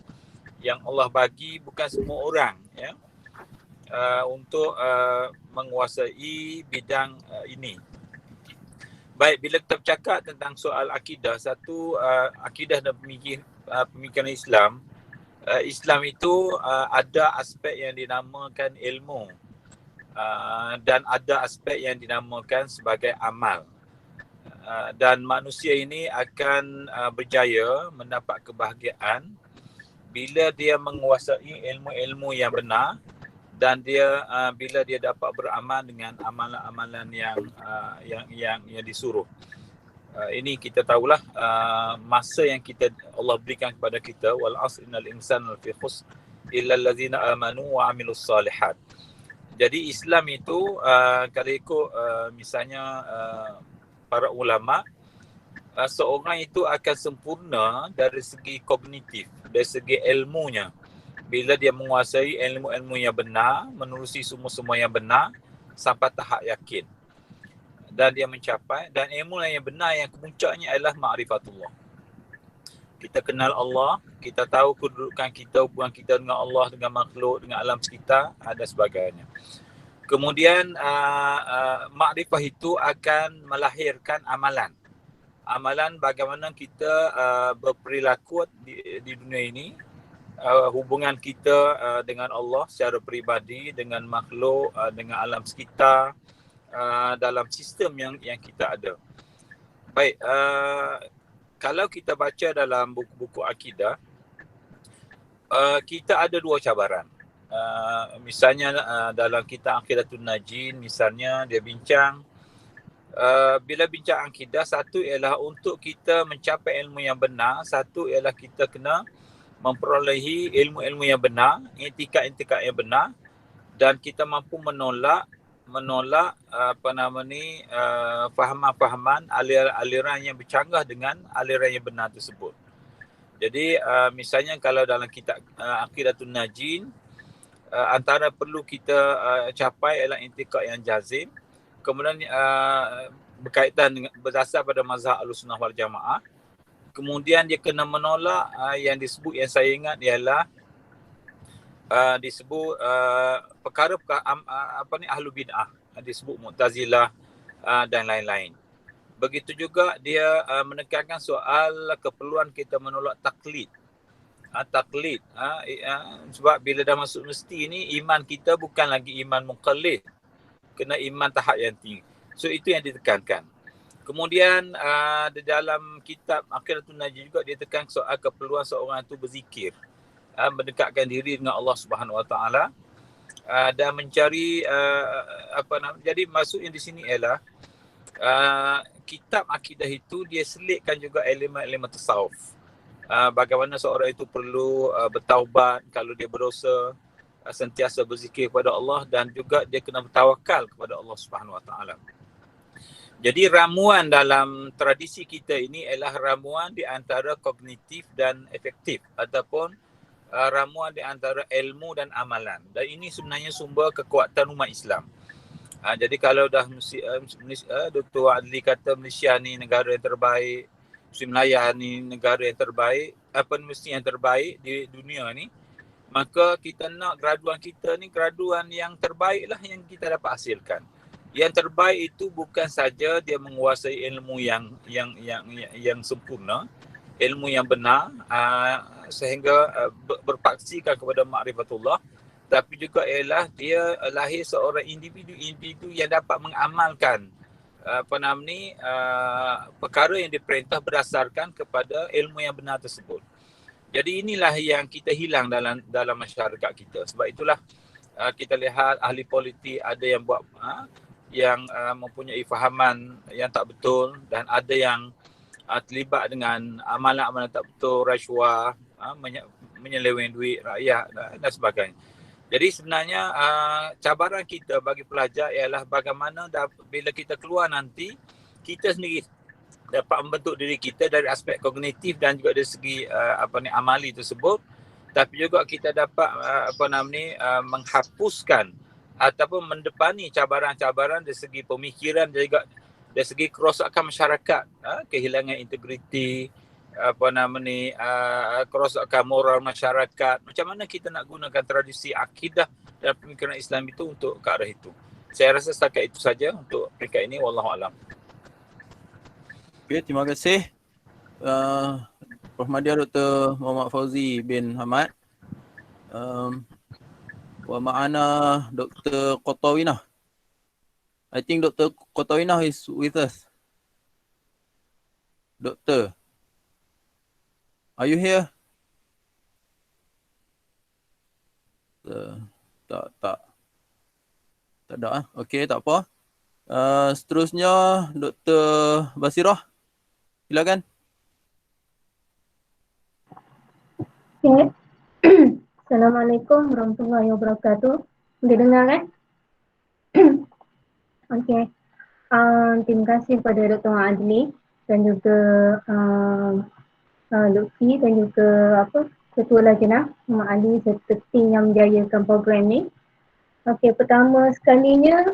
yang Allah bagi bukan semua orang ya untuk menguasai bidang ini. Baik, bila kita bercakap tentang soal akidah, satu akidah dan pemikiran Islam, Islam itu ada aspek yang dinamakan ilmu. Dan ada aspek yang dinamakan sebagai amal. Dan manusia ini akan berjaya mendapat kebahagiaan bila dia menguasai ilmu-ilmu yang benar dan bila dia dapat beramal dengan amalan-amalan yang disuruh. Ini kita tahulah masa yang Allah berikan kepada kita, wal asr innal insana lafi khusr illa allazina amanu wa amilus salihat. Jadi Islam itu kalau ikut misalnya para ulama, seorang itu akan sempurna dari segi kognitif, dari segi ilmunya. Bila dia menguasai ilmu-ilmu yang benar, menerusi semua yang benar sampai tahap yakin. Dan dia mencapai, dan ilmu yang benar yang kemuncaknya adalah ma'rifatullah. Kita kenal Allah, kita tahu kedudukan kita, hubungan kita dengan Allah, dengan makhluk, dengan alam sekitar, dan sebagainya. Kemudian makrifah itu akan melahirkan amalan. Amalan bagaimana kita berperilaku di dunia ini, hubungan kita dengan Allah secara peribadi, dengan makhluk, dengan alam sekitar, dalam sistem yang kita ada. Baik, kalau kita baca dalam buku-buku akidah, kita ada 2 cabaran. Misalnya dalam kitab Aqidatun Najin, misalnya dia bincang, bila bincang akidah, satu ialah untuk kita mencapai ilmu yang benar, satu ialah kita kena memperolehi ilmu-ilmu yang benar, intikad-intikad yang benar, dan kita mampu menolak menolak fahaman-fahaman aliran yang bercanggah dengan aliran yang benar tersebut. Jadi misalnya kalau dalam kitab Aqidatun Najin, antara perlu kita capai ialah intiqad yang jazim, kemudian berkaitan dengan berdasar pada mazhab Ahlussunnah wal Jamaah. Kemudian dia kena menolak yang disebut, yang saya ingat ialah disebut perkara ahlu bid'ah, disebut Mu'tazilah dan lain-lain. Begitu juga dia menekankan soal keperluan kita menolak taklid. Sebab bila dah masuk mesti ni, iman kita bukan lagi iman muqallid, kena iman tahap yang tinggi. So itu yang ditekankan. Kemudian di dalam kitab Aqidatun Najin juga dia tekan soal keperluan seorang itu berzikir, mendekatkan diri dengan Allah Subhanahu Wa Taala dan mencari jadi maksudnya di sini ialah kitab akidah itu dia selitkan juga elemen-elemen tasawuf. Bagaimana seorang itu perlu bertaubat kalau dia berdosa, sentiasa berzikir kepada Allah, dan juga dia kena bertawakal kepada Allah Subhanahu Wa Taala. Jadi ramuan dalam tradisi kita ini ialah ramuan di antara kognitif dan efektif, ataupun ramuan di antara ilmu dan amalan. Dan ini sebenarnya sumber kekuatan umat Islam. Jadi kalau dah Dr. Adli kata Malaysia ni negara yang terbaik, Muslim Malaya ni negara yang terbaik, mesti yang terbaik di dunia ni, maka kita nak graduan kita ni graduan yang terbaik lah yang kita dapat hasilkan. Yang terbaik itu bukan saja dia menguasai ilmu yang sempurna, ilmu yang benar, sehingga berpaksikan kepada ma'rifatullah, tapi juga ialah dia lahir seorang individu yang dapat mengamalkan perkara yang diperintah berdasarkan kepada ilmu yang benar tersebut. Jadi inilah yang kita hilang dalam masyarakat kita. Sebab itulah kita lihat ahli politik ada yang buat yang mempunyai fahaman yang tak betul, dan ada yang terlibat dengan amalan-amalan tak betul, rasuah, menyeleweng duit rakyat dan sebagainya. Jadi sebenarnya cabaran kita bagi pelajar ialah bagaimana bila kita keluar nanti, kita sendiri dapat membentuk diri kita dari aspek kognitif dan juga dari segi amali tersebut, tapi juga kita dapat menghapuskan ataupun mendepani cabaran-cabaran dari segi pemikiran dan juga dari segi kerosakan masyarakat, kehilangan integriti, kerosakan moral masyarakat. Macam mana kita nak gunakan tradisi akidah dan pemikiran Islam itu untuk ke arah itu. Saya rasa setakat itu saja untuk peringkat ini. Wallahualam. Okay, terima kasih Prof. Madya Dr. Muhammad Fauzi bin Hamad. Wa ma'ana Dr. Qatawinah. I think Dr. Qatawinah is with us. Doktor, are you here? Tak ada. Okey, tak apa. Seterusnya Dr. Basirah. Silakan. Okay. Assalamualaikum warahmatullahi wabarakatuh. Boleh dengar kan? Okey. Terima kasih kepada Dr. Adli dan juga Lutfi dan juga Ketua Lajnah Muhammad Ali serta tim yang menjayakan program ni. Okey, pertama sekalinya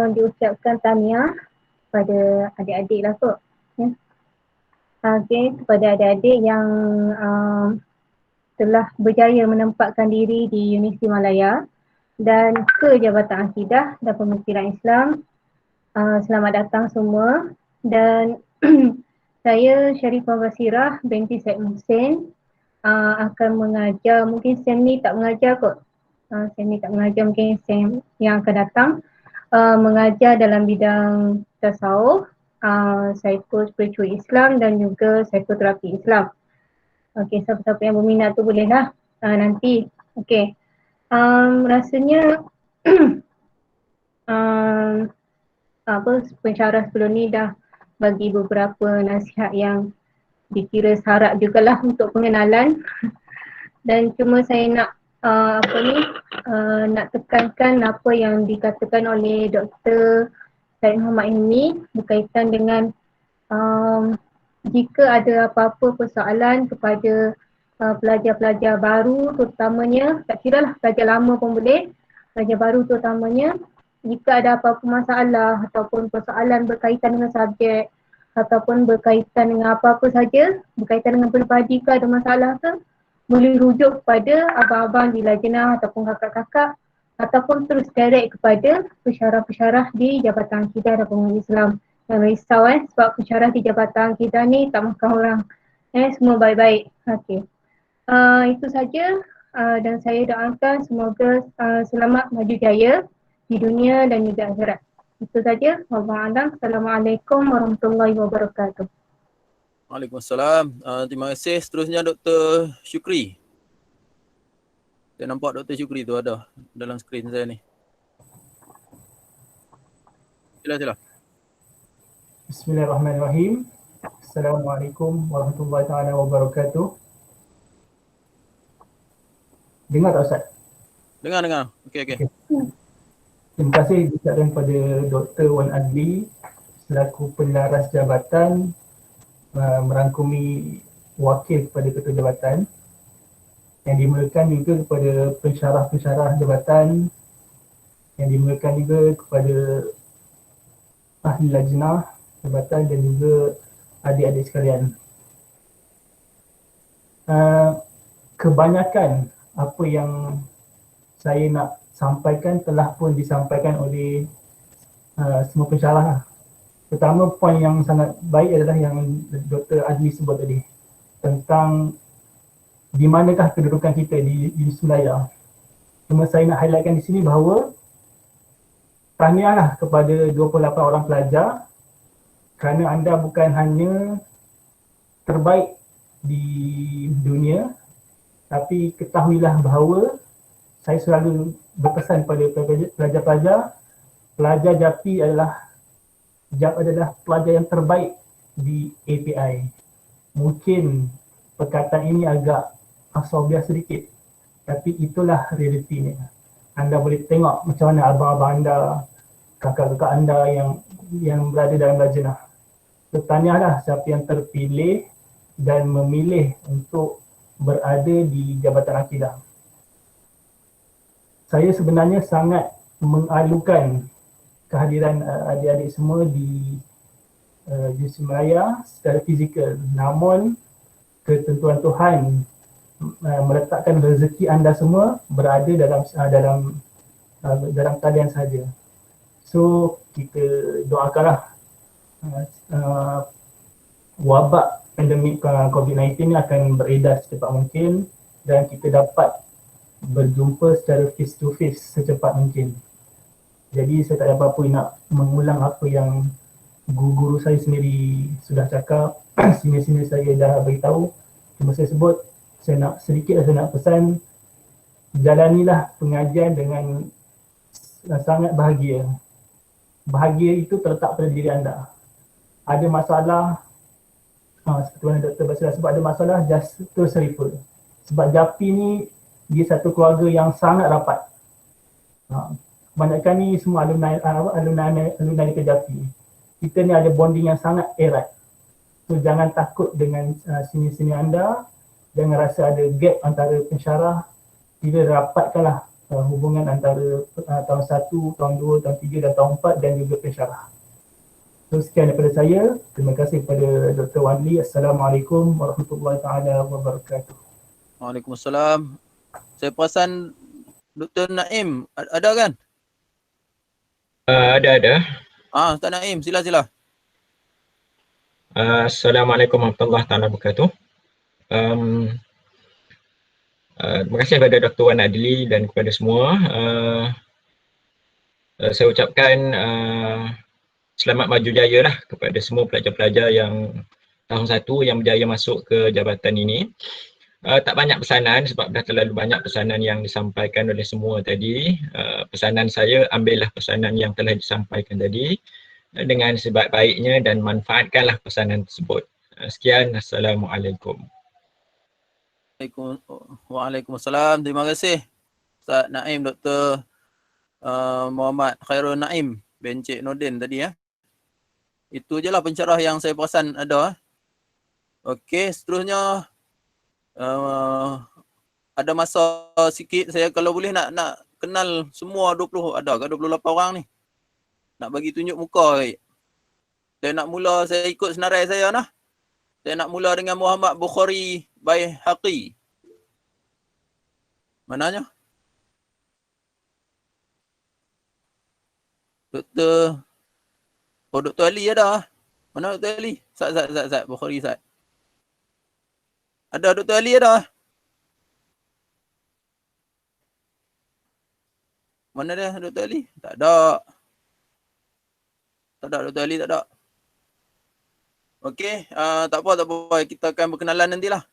diucapkan tahniah kepada adik-adik lah kot. Ya. Okey, kepada adik-adik yang telah berjaya menempatkan diri di Universiti Malaya dan ke Jabatan Akidah dan Pemikiran Islam. Selamat datang semua, dan saya Sharifah Basirah binti Said Muhsin akan mengajar, mungkin SEM ni tak mengajar kot, mungkin SEM yang akan datang mengajar dalam bidang tasawuf, psikospiritual Islam dan juga psikoterapi Islam. Okey, siapa-siapa yang berminat tu bolehlah nanti. Okey. Rasanya pensyarah sebelum ni dah bagi beberapa nasihat yang dikira syarat jugalah untuk pengenalan. Dan cuma saya nak nak tekankan apa yang dikatakan oleh Dr. Syed Muhammad ini berkaitan dengan jika ada apa-apa persoalan kepada pelajar-pelajar baru terutamanya, tak kira lah pelajar lama pun boleh, pelajar baru terutamanya, jika ada apa-apa masalah ataupun persoalan berkaitan dengan subjek ataupun berkaitan dengan apa-apa saja, berkaitan dengan peribadi ke ada masalah ke, boleh rujuk kepada abang-abang di lajnah ataupun kakak-kakak ataupun terus direct kepada pensyarah-pensyarah di Jabatan Akidah dan Pengurusan Islam. Jangan risau sebab pensyarah di Jabatan Akidah ni tak makan orang. Semua baik-baik. Okey. Itu saja dan saya doakan semoga selamat maju jaya di dunia dan juga akhirat. Itu saja. Wallahualam. Assalamualaikum warahmatullahi wabarakatuh. Waalaikumsalam. Terima kasih. Seterusnya Dr. Syukri. Saya nampak Dr. Syukri tu ada dalam skrin saya ni. Sila. Bismillahirrahmanirrahim. Assalamualaikum warahmatullahi taala wabarakatuh. Dengar tak Ustaz? Dengar. Okey. Terima kasih ucapkan kepada Dr. Wan Adli selaku penlaras jabatan merangkumi wakil kepada ketua jabatan, yang dimulakan juga kepada pensyarah-pensyarah jabatan, yang dimulakan juga kepada ahli lajnah jabatan dan juga adik-adik sekalian. Kebanyakan apa yang saya nak sampaikan telah pun disampaikan oleh semua pensyarah. Pertama, poin yang sangat baik adalah yang Dr. Adli sebut tadi tentang di manakah kedudukan kita di Universiti Malaya. Cuma saya nak highlightkan di sini bahawa tahniahlah kepada 28 orang pelajar kerana anda bukan hanya terbaik di dunia, tapi ketahuilah bahawa saya selalu berpesan pada pelajar-pelajar, pelajar JAPI adalah pelajar yang terbaik di API. Mungkin perkataan ini agak asobiah sedikit, tapi itulah realitinya. Anda boleh tengok macam mana abang-abang anda, kakak-kakak anda yang berada dalam lajnah. Tahniahlah siapa yang terpilih dan memilih untuk berada di Jabatan Akidah. Saya sebenarnya sangat mengalukan kehadiran adik-adik semua di Universiti Malaya secara fizikal, namun ketentuan Tuhan meletakkan rezeki anda semua berada dalam talian saja. So kita doakanlah wabak pandemik COVID-19 ni akan beredar secepat mungkin dan kita dapat berjumpa secara face to face secepat mungkin. Jadi saya tak ada apa-apa nak mengulang apa yang guru-guru saya sendiri sudah cakap, senior-senior saya dah beritahu. Cuma saya sebut, saya nak pesan, jalanilah pengajian dengan sangat bahagia. Bahagia itu terletak pada diri anda. Ada masalah, seperti mana Dr. Basira sebut, ada masalah, just terus refer. Sebab JAPI ni dia satu keluarga yang sangat rapat. Kebanyakan ni semua alumni ke JAPI. Kita ni ada bonding yang sangat erat. So jangan takut dengan senior-senior anda, jangan rasa ada gap antara pensyarah. Kita rapatkanlah hubungan antara tahun 1, tahun 2, tahun 3 dan tahun 4 dan juga pensyarah. So sekian daripada saya. Terima kasih kepada Dr. Wadli. Assalamualaikum warahmatullahi taala wabarakatuh. Waalaikumsalam. Saya perasan Dr. Naim ada kan? Ada. Ustaz Naim, sila. Assalamualaikum warahmatullahi taala wabarakatuh. Terima kasih kepada Dr. Wan Adli dan kepada semua. Saya ucapkan selamat maju jaya lah kepada semua pelajar-pelajar yang tahun 1 yang berjaya masuk ke jabatan ini. Tak banyak pesanan sebab dah terlalu banyak pesanan yang disampaikan oleh semua tadi. Pesanan saya, ambillah pesanan yang telah disampaikan tadi dengan sebaik-baiknya dan manfaatkanlah pesanan tersebut. Sekian, Assalamualaikum. Waalaikumsalam. Terima kasih Ustaz Naim, Dr. Muhammad Khairul Naim bin Cik Nordin tadi ya. Itu je lah pencerah yang saya perasan ada. Okey, seterusnya ada masa sikit, saya kalau boleh nak kenal semua 20, ada ke 28 orang ni. Nak bagi tunjuk muka baik. Saya nak mula, saya ikut senarai saya nah. Saya nak mula dengan Muhammad Bukhari Baihaqi. Mananya? Dr. Ali ada. Mana Dr. Ali? Sat Bukhari Sat. Ada Dr. Ali ada. Mana dia Dr. Ali? Tak ada. Tak ada Dr. Ali, tak ada. Okey, tak apa. Kita akan berkenalan nantilah.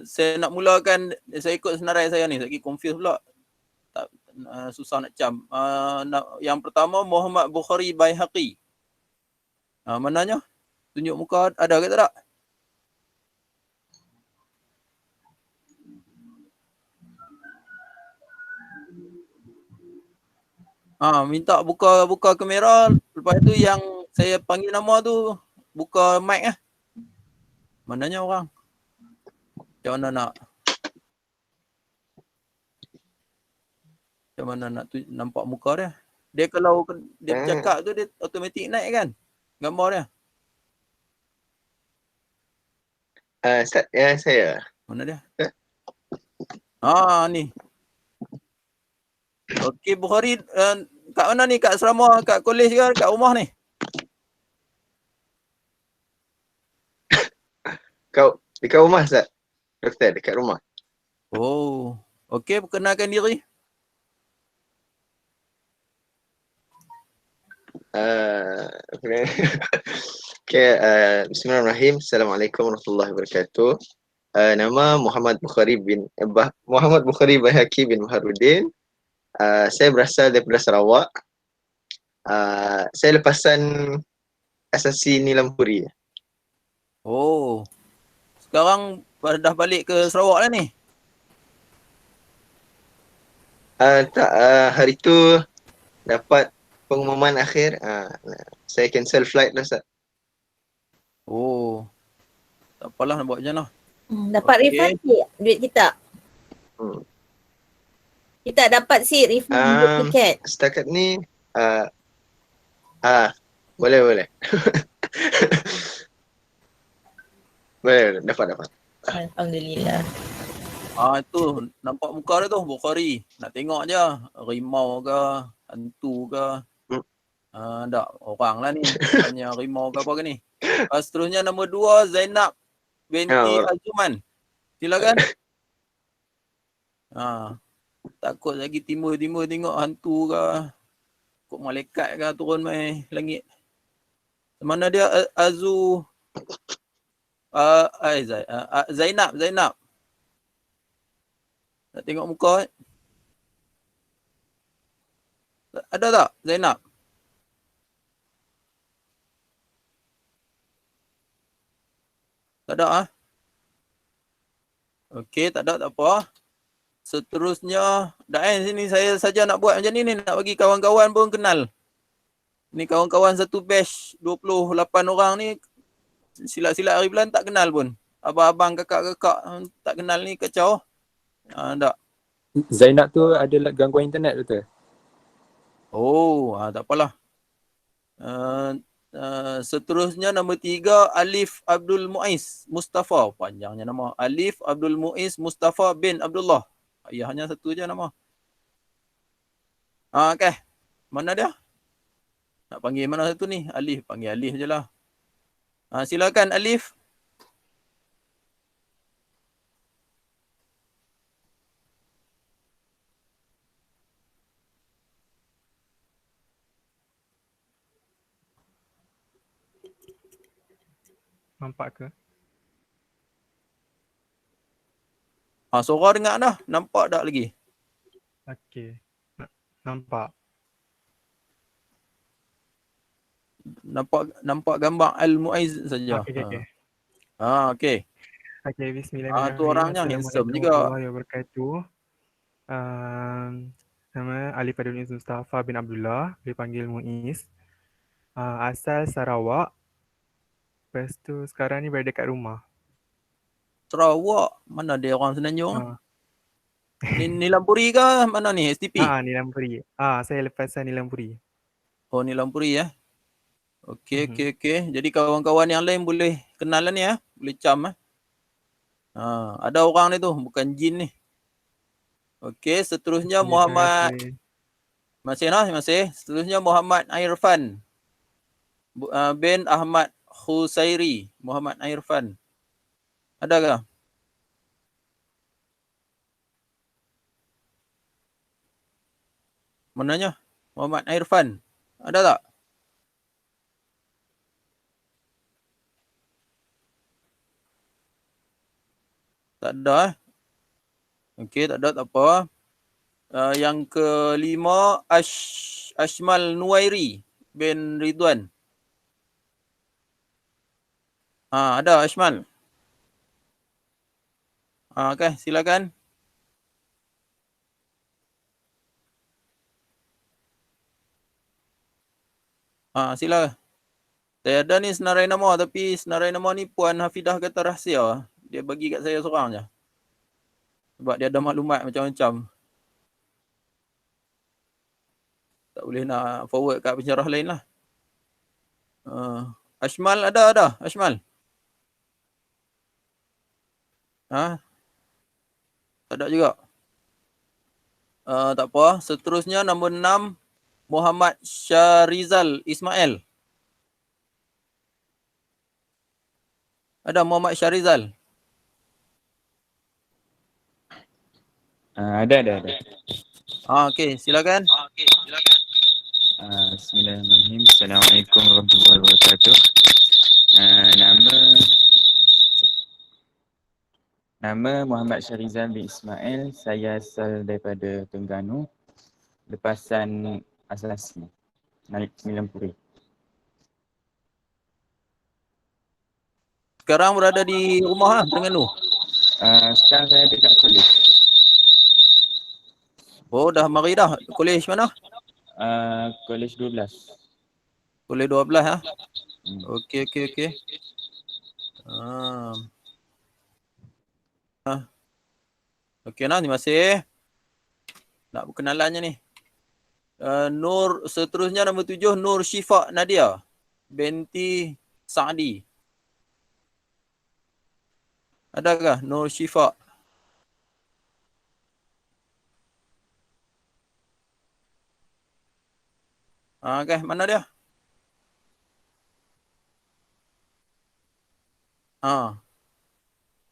Saya nak mulakan, saya ikut senarai saya ni. Saya lagi confuse pula. Susah nak cam. Yang pertama Muhammad Bukhari Baihaqi. Mananya? Tunjuk muka ada ke tak? Minta buka kamera, lepas tu yang saya panggil nama tu buka mic lah. Mananya orang? Macam mana nak? Macam mana nak nampak muka dia? Dia kalau dia cakap tu dia automatik naik kan? Gambar dia. Saya. Mana dia? Ni. Okey, Bukhari kat mana ni? Kat asrama, kat kolej ke? Kat rumah ni? Dekat rumah Ustaz. Doktor, dekat rumah. Oh. Okey, perkenalkan diri. Bismillahirrahmanirrahim. Assalamualaikum warahmatullahi wabarakatuh. Nama Muhammad Bukhari Baihaqi bin Muharruddin. Saya berasal daripada Sarawak. Saya lepasan asasi Nilampuri. Oh. Sekarang dah balik ke Sarawak lah ni? Tak, hari tu dapat pengumuman akhir. Saya cancel flight lah Ustaz. Oh. Tak apalah nak buat macam mana. Dapat refund duit kita? Kita dapat refund tiket. Setakat ni boleh. boleh, dapat. Alhamdulillah. Itu nampak muka dia tu Bukhari. Nak tengok je rimau ke, hantu ke. Tak, orang lah ni. Hanya rimau ke apa ke ni. Seterusnya nombor 2 Zainab binti Azuman. Silakan. Takut lagi timbul tengok hantu ke, kok malaikat ke turun mai langit. Mana dia? Zainab. Nak tengok muka? Ada tak Zainab? Tak ada Okey, tak ada, tak apa. Seterusnya, sini saya saja nak buat macam ni, nak bagi kawan-kawan pun kenal. Ni kawan-kawan satu batch 28 orang ni, silat-silat hari bulan tak kenal pun. Abang-abang, kakak-kakak tak kenal ni kacau. Tak. Zainab tu ada gangguan internet tu? Oh, tak apalah. Seterusnya nombor 3 Alif Abdul Muiz Mustafa. Panjangnya nama. Alif Abdul Muiz Mustafa bin Abdullah. Ayahnya satu je nama. Okey. Mana dia? Nak panggil mana satu ni? Alif. Panggil Alif je lah. Silakan Alif. Nampak ke? Suara dengar dah. Nampak tak lagi? Okey. Nampak. Nampak gambar Al-Muiz saja. Okey. Okey. Okay, Tu bismillahirrahmanirrahim. orangnya handsome Assalamualaikum juga. warahmatullahi wabarakatuh. Nama Ali Fadil Mustafa bin Abdullah, dipanggil Muiz. Asal Sarawak. Lepas tu sekarang ni berada kat rumah. Sarawak, mana dia orang Semenanjung? Ah. Ni Nilampuri ke mana ni STP? Nilampuri. Saya lepasan Nilampuri. Oh Nilampuri ya. Okey. Jadi kawan-kawan yang lain boleh kenalan ni ya, boleh cam ada orang ni tu, bukan jin ni. Okey, seterusnya Terima Muhammad kasih. masih. Seterusnya Muhammad Irfan bin Ahmad Khusairi. Muhammad Irfan. Adakah? Mananya? Muhammad Irfan. Ada tak? Tak ada. Okey, tak ada, tak apa. Yang kelima Ashmal Nuwairi bin Ridwan. Ada Ashmal. Okey, silakan. Silakan. Saya ada ni senarai nama, tapi senarai nama ni Puan Hafidah kata rahsia. Dia bagi kat saya seorang je. Sebab dia ada maklumat macam-macam. Tak boleh nak forward kat pensyarah lain lah. Ashmal ada Ashmal. Tak ada juga. Tak apa. Seterusnya nombor 6 Muhammad Syarizal Ismail. Ada Muhammad Syarizal? Ada. Okey, silakan. Bismillahirrahmanirrahim. Assalamualaikum warahmatullahi wabarakatuh. Nama Muhammad Syarizal bin Ismail. Saya asal daripada Terengganu. Lepasan asasi. Naik Nilampuri. Sekarang berada di rumah Terengganu? Sekarang saya dekat kolej. Oh, dah mari dah. Kolej mana? Kolej 12. Kolej 12 Okey. Okey terima kasih. Nak berkenalannya ni. Nur, seterusnya nombor 7 Nur Syifa Nadia binti Sa'di. Adakah Nur Syifa? Okey, mana dia?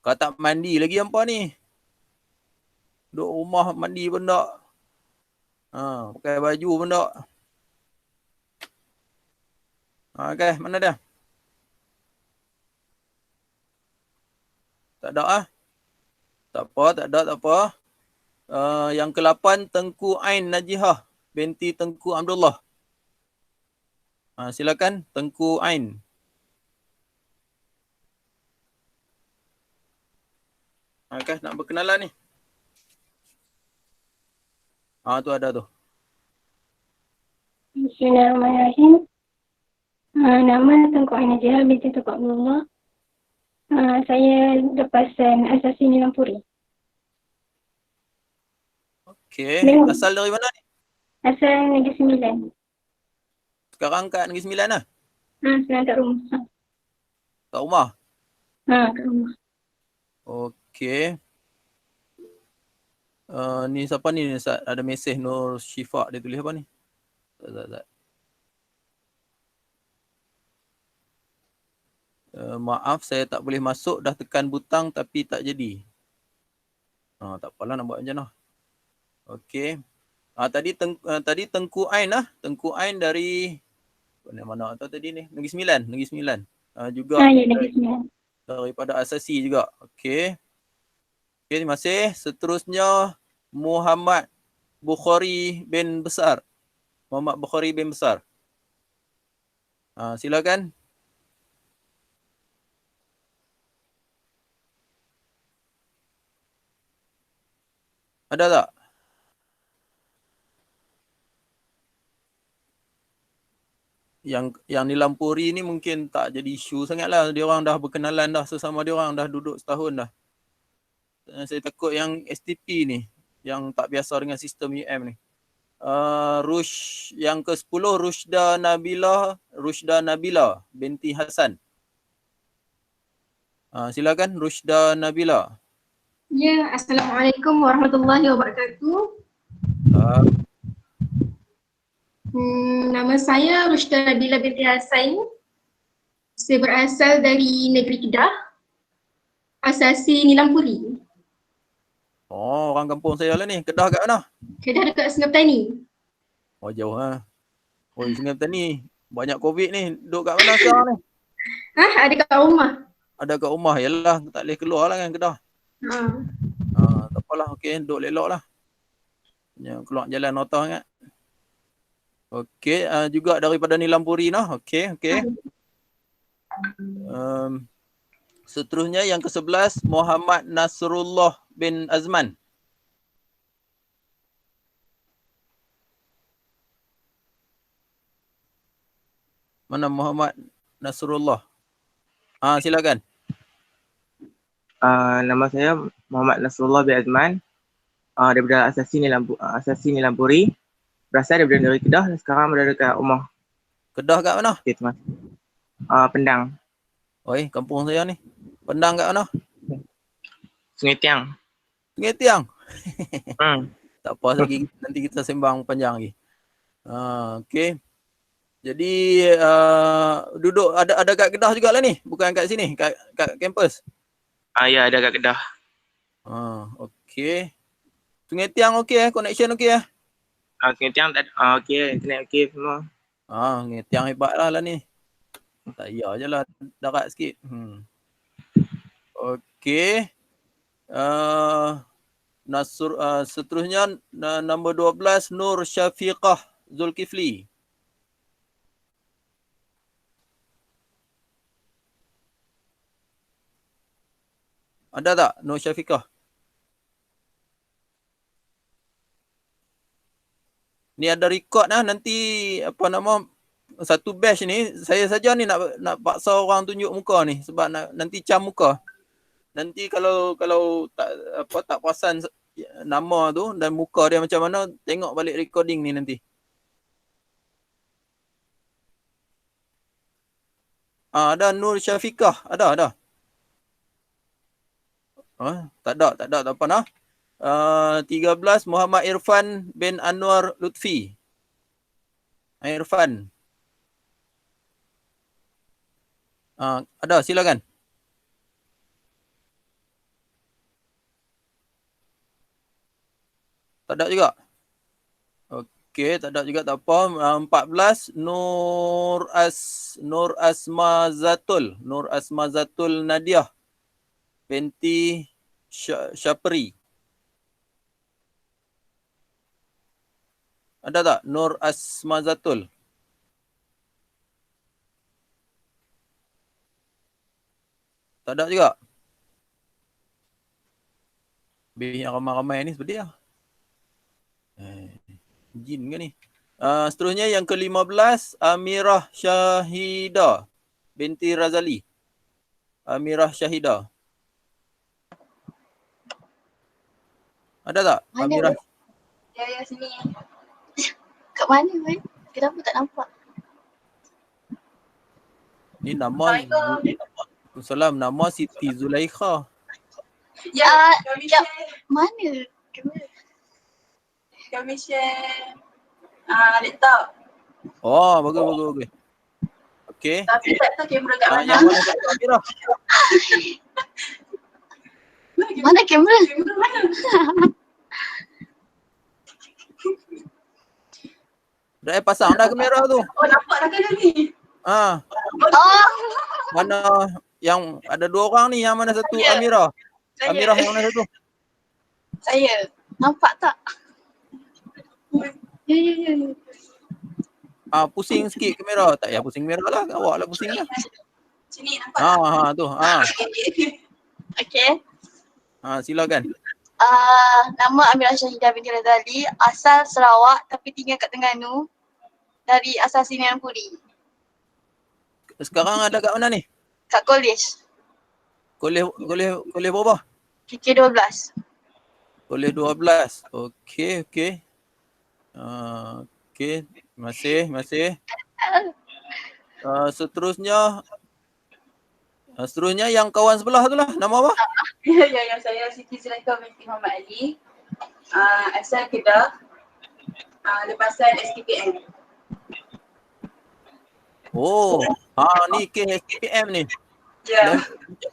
Kau tak mandi lagi apa ni? Duduk rumah mandi pun tak. Pakai baju pun tak. Okey, mana dia? Tak ada Tak apa. Yang ke-8 Tengku Ain Najihah binti Tengku Abdullah. Silakan Tengku Ain. Okey, nak berkenalan ni. Tu ada tu. Bismillahirrahmanirrahim. Nama Tengku Ain Najihah binti Tengku Abdullah. Saya lepasan asasi Nilampuri. Okey, asal dari mana ni? Asal Negeri Sembilan. Sekarang kat Negeri Sembilan lah? Sekarang kat rumah. Kat rumah? Kat rumah. Okey. Ni siapa ni? Ada mesej Nur Syifa, dia tulis apa ni? Tak. Maaf saya tak boleh masuk, dah tekan butang tapi tak jadi. Tak apalah nak buat macam mana. Okey. Tadi Tengku Ain Tengku Ain dari mana tadi ni? Negeri Sembilan. Juga Negeri Sembilan. Daripada asasi juga. Okey, terima kasih. Seterusnya Muhammad Bukhari bin Besar. Silakan. Ada tak? Yang Nilampuri ni mungkin tak jadi isu sangat lah. Dia orang dah berkenalan dah sesama dia orang, dah duduk setahun dah. Saya takut yang STP ni, yang tak biasa dengan sistem UM ni. Rush yang ke-10, Rushda Nabila binti Hasan. Silakan Rushda Nabila. Ya, Assalamualaikum warahmatullahi wabarakatuh. Nama saya Rushda Nabila binti Hasan. Saya berasal dari negeri Kedah, asasi Nilampuri. Oh, orang kampung saya lah ni. Kedah kat mana? Kedah dekat Sungai Petani. Oh, jauh ha. Oh, Sungai Petani. Banyak COVID ni. Duduk kat mana sekarang ni? Ada kat rumah. Ada kat rumah. Yalah, tak boleh keluar lah kan Kedah. Tak apalah. Okey, duduk lelok lah. Keluar jalan nota sangat. Okey, juga daripada Nilampuri nah. Okey. Seterusnya yang ke-11, Muhammad Nasrullah bin Azman. Mana Muhammad Nasrullah? Silakan. Nama saya Muhammad Nasrullah bin Azman, daripada asasi Nilampuri. Berasal daripada negeri Kedah dan sekarang berada dekat rumah. Kedah kat mana? Okay, Mas. Pendang. Oi, kampung saya ni. Pendang kat mana? Sungai Tiang. Sungai Tiang? Tak apa lagi, nanti kita sembang panjang lagi. Okey. Jadi duduk ada kat Kedah jugalah ni, bukan kat sini, kat kampus. Ya, ada kat Kedah. Okey. Sungai Tiang okey connection okey Sungai Tiang okey, internet okey semua. Sungai Tiang hebatlah lah ni. Tak ya je lah, darat sikit. Okey. Seterusnya nombor 12, Nur Syafiqah Zulkifli. Ada tak Nur Syafiqah? Ni ada record lah, nanti apa nama, satu batch ni saya saja ni nak paksa orang tunjuk muka ni sebab nanti cam muka. Nanti kalau tak perasan nama tu dan muka dia macam mana, tengok balik recording ni nanti. Ada Nur Syafiqah, ada. Tak ada, tak apa nah. 13, Muhammad Irfan bin Anwar Lutfi. Irfan. Ada, silakan. Tak ada juga. Okey, tak ada juga, tak apa. 14, Nur Asmazatul Nadiah binti Syapri. Ada tak Nur Asmazatul? Tak ada juga. Yang ramai-ramai ni seperti lah. Jin ke ni? Seterusnya yang ke-15, Amirah Syahida binti Razali. Amirah Syahida. Ada tak? Mana? Amirah. Ya, sini. Kat mana, Man? Kenapa tak nampak? Ni nama Assalamualaikum. Nama Siti Zulaikha. Ya, mana? Kami share laptop. Oh, bagus. Okey. Tapi tak tahu kamera kat mana. Yang mana kat Amirah? Mana kamera? Kamera mana? Dah pasang dah kamera tu. Oh, nampak dah kamera ni. Mana yang ada dua orang ni, yang mana satu Amirah? Amirah yang mana satu? Saya. Nampak tak? Ya. Pusing sikit kamera. Tak payah pusing kamera lah. Awak lah pusing lah. Sini nampak tak? Tu. Okey. Silakan. Nama Amirah Syahidah binti Razali, asal Sarawak tapi tinggal kat Terengganu, dari Asasi Nilampuri. Sekarang ada kat mana ni? Kat college, Kolej berapa? KK12. Kolej 12. Okey. Okey, masih. Seterusnya yang kawan sebelah tu lah. Nama apa? Ya, saya Siti Zulaikha binti Muhammad Ali. Asal Kedah. Lepasan SKPM. Oh, ni kes SPM ni. Ya.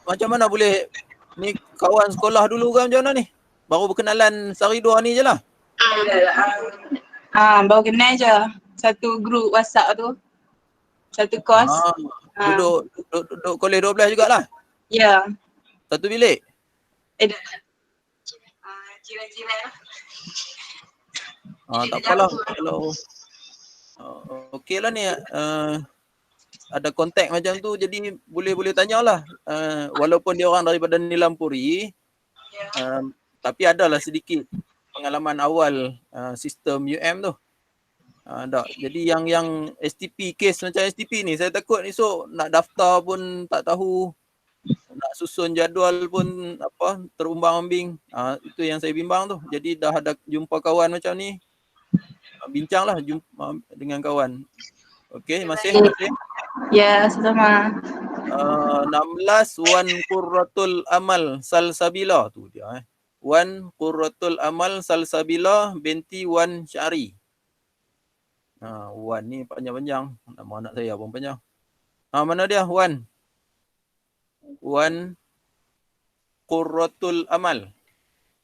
Macam mana boleh ni kawan sekolah dulu ke macam mana ni? Baru berkenalan sehari dua ni je lah. Baru kenal je. Satu grup WhatsApp tu. Satu kos. Duduk kolej 12 jugalah. Ya. Satu bilik. Jiran-jiran lah. Tak apalah kalau okey lah ni, ada kontak macam tu jadi boleh tanyalah. Walaupun dia orang daripada Nilampuri, tapi adalah sedikit pengalaman awal sistem UM tu. Jadi yang STP, kes macam STP ni saya takut esok nak daftar pun tak tahu, nak susun jadual pun terumbang-ambing. Itu yang saya bimbang tu. Jadi dah ada jumpa kawan macam ni, bincanglah dengan kawan. Okey, masih. Ya, sama. 16 Wan Qurratul Amal Salsabila tu dia. Wan Qurratul Amal Salsabila binti Wan Syari. Wan ni panjang-panjang. Nama anak saya pun panjang. Mana dia? Wan Qurratul Amal.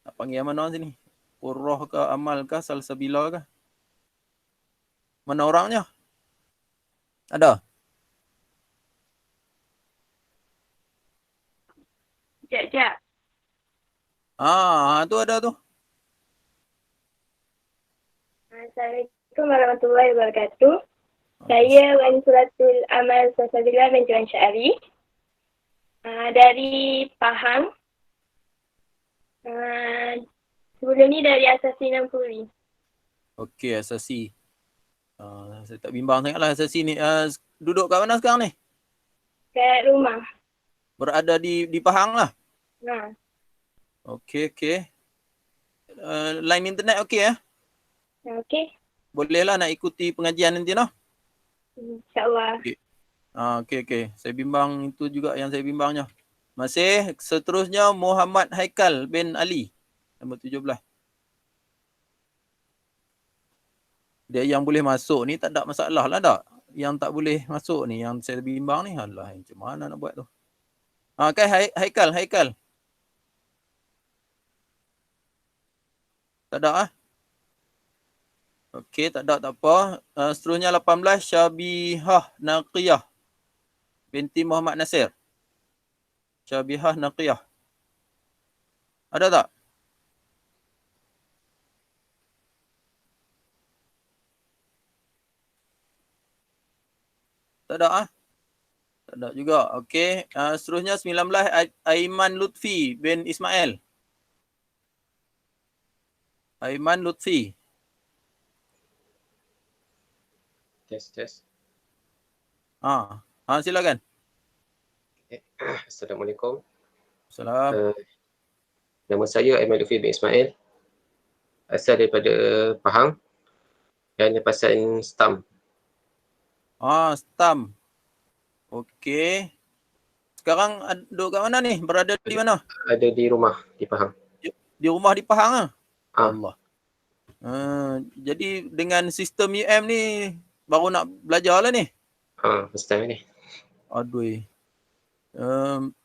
Nak panggil mana sini? Qurrah ke Amal ke Salsabila ke? Mana orangnya? Ada? Sekejap. Tu ada tu. Assalamualaikum warahmatullahi wabarakatuh. Saya Wan Qurratul Amal Salsabila binti Wan Syari. Dari Pahang. Sebelum ni dari Asasi Nilampuri. Okey, Asasi. Saya tak bimbang sangatlah Asasi ni. Duduk kat mana sekarang ni? Kat rumah. Berada di Pahang lah? Okey. Line internet okey ya? Okey. Bolehlah nak ikuti pengajian nanti noh? InsyaAllah. Okey. Saya bimbang itu juga yang saya bimbangnya. Masih seterusnya Muhammad Haikal bin Ali. Nombor 17. Dia yang boleh masuk ni tak ada masalah lah tak? Yang tak boleh masuk ni, yang saya bimbang ni, alah macam mana nak buat tu? Haikal. Tak ada Okey, tak ada, tak apa. Seterusnya 18 Syabihah Naqiyah binti Muhammad Nasir. Syabihah Naqiyah. Ada tak? Tak ada Tak ada juga. Okey. Seterusnya 19 Aiman Lutfi bin Ismail. Aiman Lutfi. Tes. Silakan. Assalamualaikum. Salam. Nama saya Aiman Lutfi bin Ismail. Asal daripada Pahang dan lepasan STAM. STAM. Okey. Sekarang duduk kat mana ni? Berada di mana? Ada di rumah di Pahang. Di rumah di Pahang ah? Allah. Jadi dengan sistem UM ni baru nak belajar lah ni? First time ni. Aduh.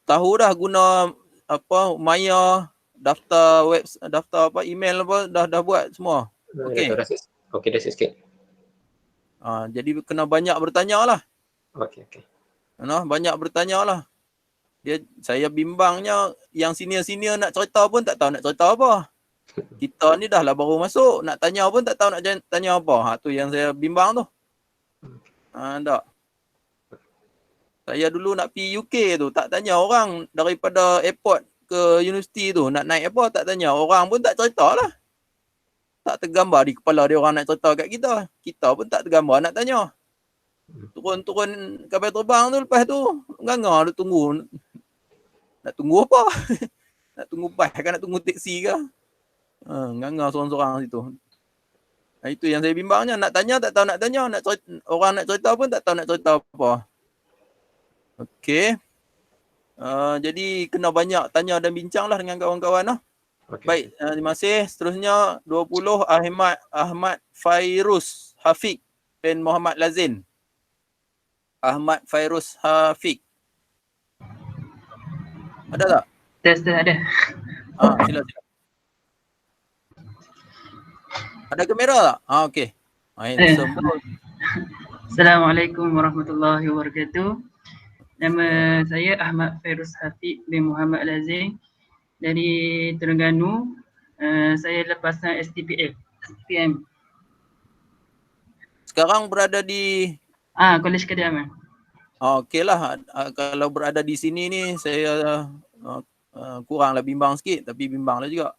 Tahu dah guna Maya, daftar email dah buat semua. Okey. Okey, dah sikit. Jadi kena banyak bertanya lah. Okey. Banyak bertanya lah. Saya bimbangnya yang senior-senior nak cerita pun tak tahu nak cerita apa. Kita ni dah lah baru masuk, nak tanya pun tak tahu nak tanya apa. Tu yang saya bimbang tu. Tak. Saya dulu nak pergi UK tu, tak tanya orang daripada airport ke ke universiti tu nak naik apa tak tanya. Orang pun tak cerita lah. Tak tergambar di kepala dia orang nak cerita kat kita. Kita pun tak tergambar nak tanya. Turun-turun kapal terbang tu, lepas tu nganga dia tunggu. Nak tunggu apa? Nak tunggu bas ke nak tunggu teksi ke? Nganga seorang-seorang situ. Itu yang saya bimbangnya. Nak tanya tak tahu nak tanya. Orang nak cerita pun tak tahu nak cerita apa. Okey. Jadi kena banyak tanya dan bincang lah dengan kawan-kawan lah. Okay. Baik, terima kasih. Seterusnya 20 Ahmad Fairuz Hafiq bin Muhammad Lazin. Ahmad Fairuz Hafiq. Ada tak? Ada. Sila. Ada kamera tak? Okey. Assalamualaikum warahmatullahi wabarakatuh. Nama saya Ahmad Fairuz Hafiq bin Muhammad Lazin dari Terengganu. Saya lepasan STPM. Sekarang berada di Kolej Kediaman. Okeylah. Kalau berada di sini ni saya kuranglah bimbang sikit, tapi bimbanglah juga.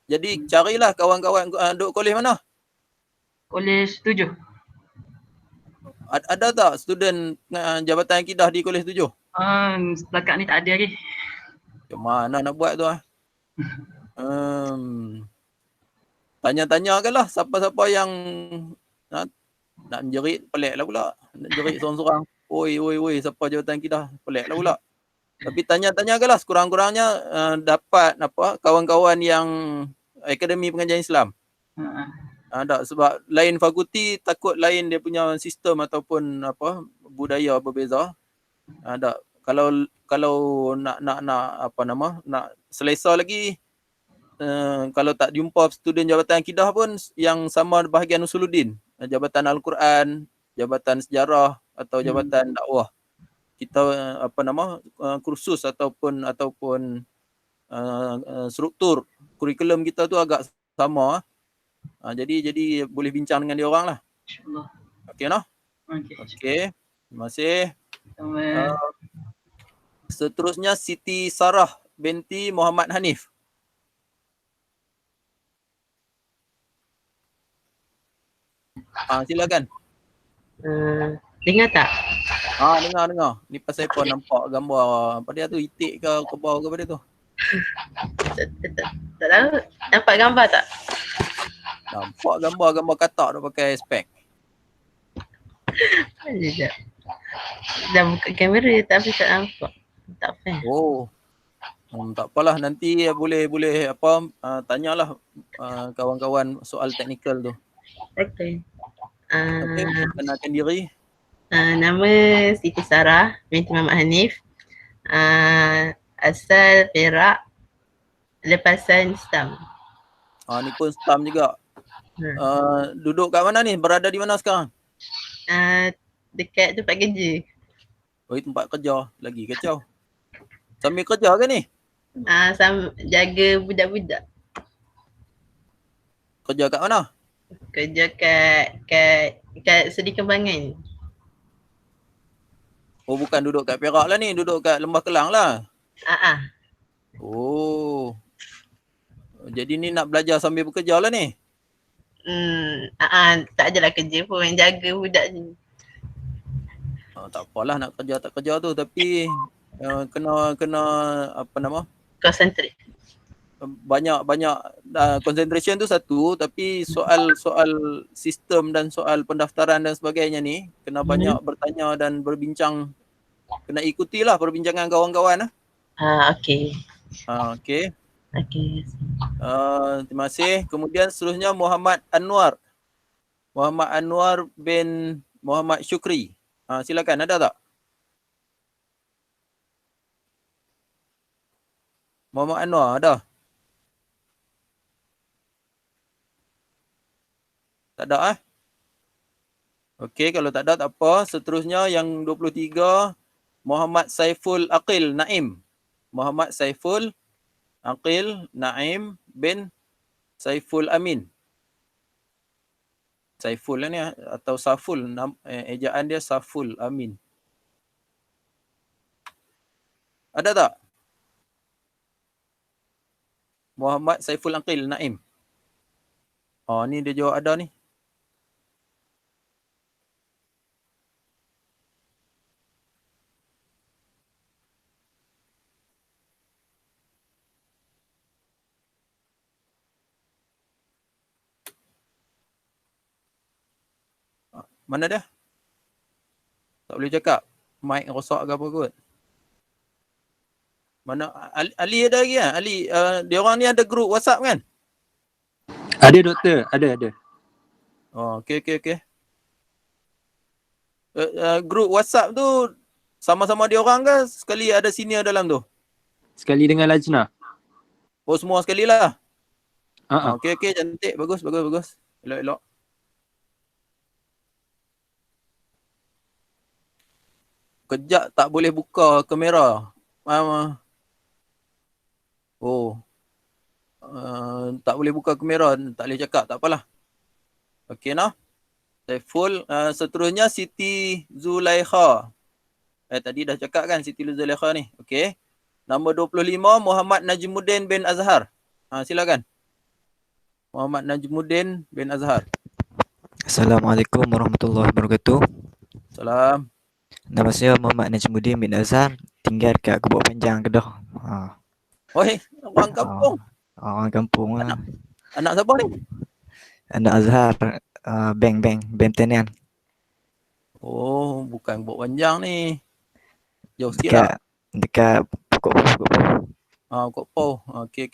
Jadi carilah kawan-kawan duduk kolej mana? Kolej 7. Ada tak student Jabatan Akidah di kolej 7? Setakat ni tak ada lagi. Macam mana nak buat tu? Tanya-tanyakanlah siapa-siapa yang nak menjerit, peliklah pula. Nak jerit seorang-seorang. Oi, siapa Jabatan Akidah? Peliklah pula. Tapi tanya-tanyakanlah sekurang-kurangnya dapat kawan-kawan yang Akademi Pengajian Islam. Tak, sebab lain fakulti takut lain dia punya sistem ataupun budaya berbeza. Tak, kalau nak selesa lagi, kalau tak jumpa student Jabatan Akidah pun yang sama bahagian Usuluddin, Jabatan Al-Quran, Jabatan Sejarah atau Jabatan Dakwah. Kita kursus ataupun struktur kurikulum kita tu agak sama. Jadi boleh bincang dengan dia orang lah. InsyaAllah. Okey noh? Okey. Terima kasih. Seterusnya Siti Sarah binti Muhammad Hanif. Silakan. Dengar tak? Dengar. Ni pasal apa nampak gambar apa dia tu, itik ke kebau ke apa dia tu? Tak tahu. Nampak gambar tak? Nampak gambar katak dah pakai spek. Sekejap. Dah buka kamera tapi tak nampak. Tak fair. Tak apalah, nanti boleh tanyalah kawan-kawan soal teknikal tu. Okey. Kenalkan diri. Nama Siti Sarah binti Muhammad Hanif. Asal Perak, lepasan STAM. Ni pun STAM juga. Duduk kat mana ni? Berada di mana sekarang? Dekat tempat kerja. Tempat kerja. Lagi kacau. Sambil kerja ke ni? Jaga budak-budak. Kerja kat mana? Kerja kat Seri Kembangan. Bukan duduk kat Perak lah ni. Duduk kat Lembah Kelang lah. Jadi ni nak belajar sambil bekerja lah ni? Tak adalah kerja pun, jaga budak ni. Tak apalah nak kerja tak kerja tu, tapi kena concentrate. Banyak concentration tu satu, tapi soal sistem dan soal pendaftaran dan sebagainya ni kena banyak bertanya dan berbincang. Kena ikutilah perbincangan kawan-kawan lah. Okey. Okey. Okey. Terima kasih. Kemudian seterusnya Muhammad Anwar. Muhammad Anwar bin Muhammad Syukri. Silakan, ada tak? Muhammad Anwar ada? Tak ada Okey, kalau tak ada tak apa. Seterusnya yang 23 Muhammad Saiful Aqil Naim. Muhammad Saiful Aqil Naim bin Saiful Amin. Saiful lah ni atau Saful, ejaan dia Saful Amin. Ada tak? Muhammad Saiful Aqil Naim. Oh, ni dia jawab ada ni. Mana dia? Tak boleh cakap. Mic rosak ke apa kot. Mana Ali ada lagi kan? Ali, dia orang ni ada grup WhatsApp kan? Ada doktor, ada. Oh, okey. Grup WhatsApp tu sama-sama dia orang ke sekali ada senior dalam tu? Sekali dengan Lajnah. Oh, semua sekali lah. Ha. Okey, cantik. Bagus. Elok. Kejap tak boleh buka kamera. Tak boleh buka kamera, tak boleh cakap, tak apalah. Okey nah. Saiful, seterusnya Siti Zulaikha. Tadi dah cakap kan Siti Zulaikha ni. Okey. Nombor 25 Muhammad Najmuddin bin Azhar. Silakan. Muhammad Najmuddin bin Azhar. Assalamualaikum warahmatullahi wabarakatuh. Salam. Nama saya Muhammad Najmuddin bin Azhar, tinggal kat Gubuk Panjang, Kedah. Oi, orang kampung. Orang kampung lah. Anak siapa ni? Anak Azhar, bank tanian. Oh, bukan Gubuk Panjang ni. Jauh sikit lah. Dekat Pokok Pokok Pau. Okey.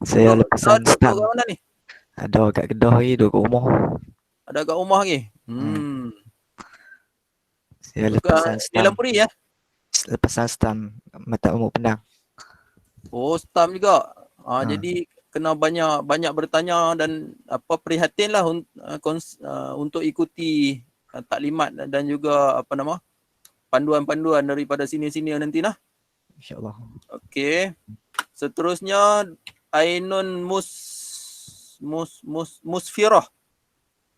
Saya lepasan stam. Duduk kat mana ni? Ada kat Kedah lagi, duduk kat rumah. Ada kat rumah lagi? Saya lepasan stam. Nilam Puri ya? Lepasan stam Mata Umur Penang. Oh, stam juga. Jadi kena banyak bertanya dan prihatin lah untuk ikuti taklimat dan juga panduan-panduan daripada senior-senior nanti lah. InsyaAllah. Okey. Seterusnya Ainun Musfirah.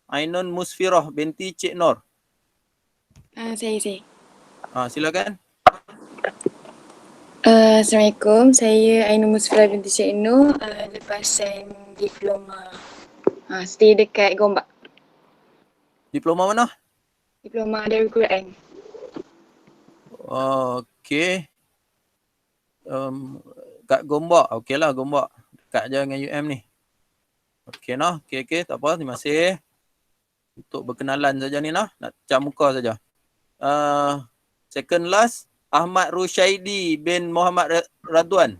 Ainun Musfirah binti Cik Nur. Saya. Silakan. Assalamualaikum. Saya Ainun Musfirah binti Cik Nur, lepasan diploma. Stay dekat Gombak. Diploma mana? Diploma Darul Quran. Okey. Kat Gombak. Okeylah Gombak. Dekat je dengan UM ni. Okey nah. Okey. Tak apa. Terima kasih. Untuk berkenalan saja ni nah. Nak cam muka saja. Second last Ahmad Rushaidi bin Muhammad Radwan.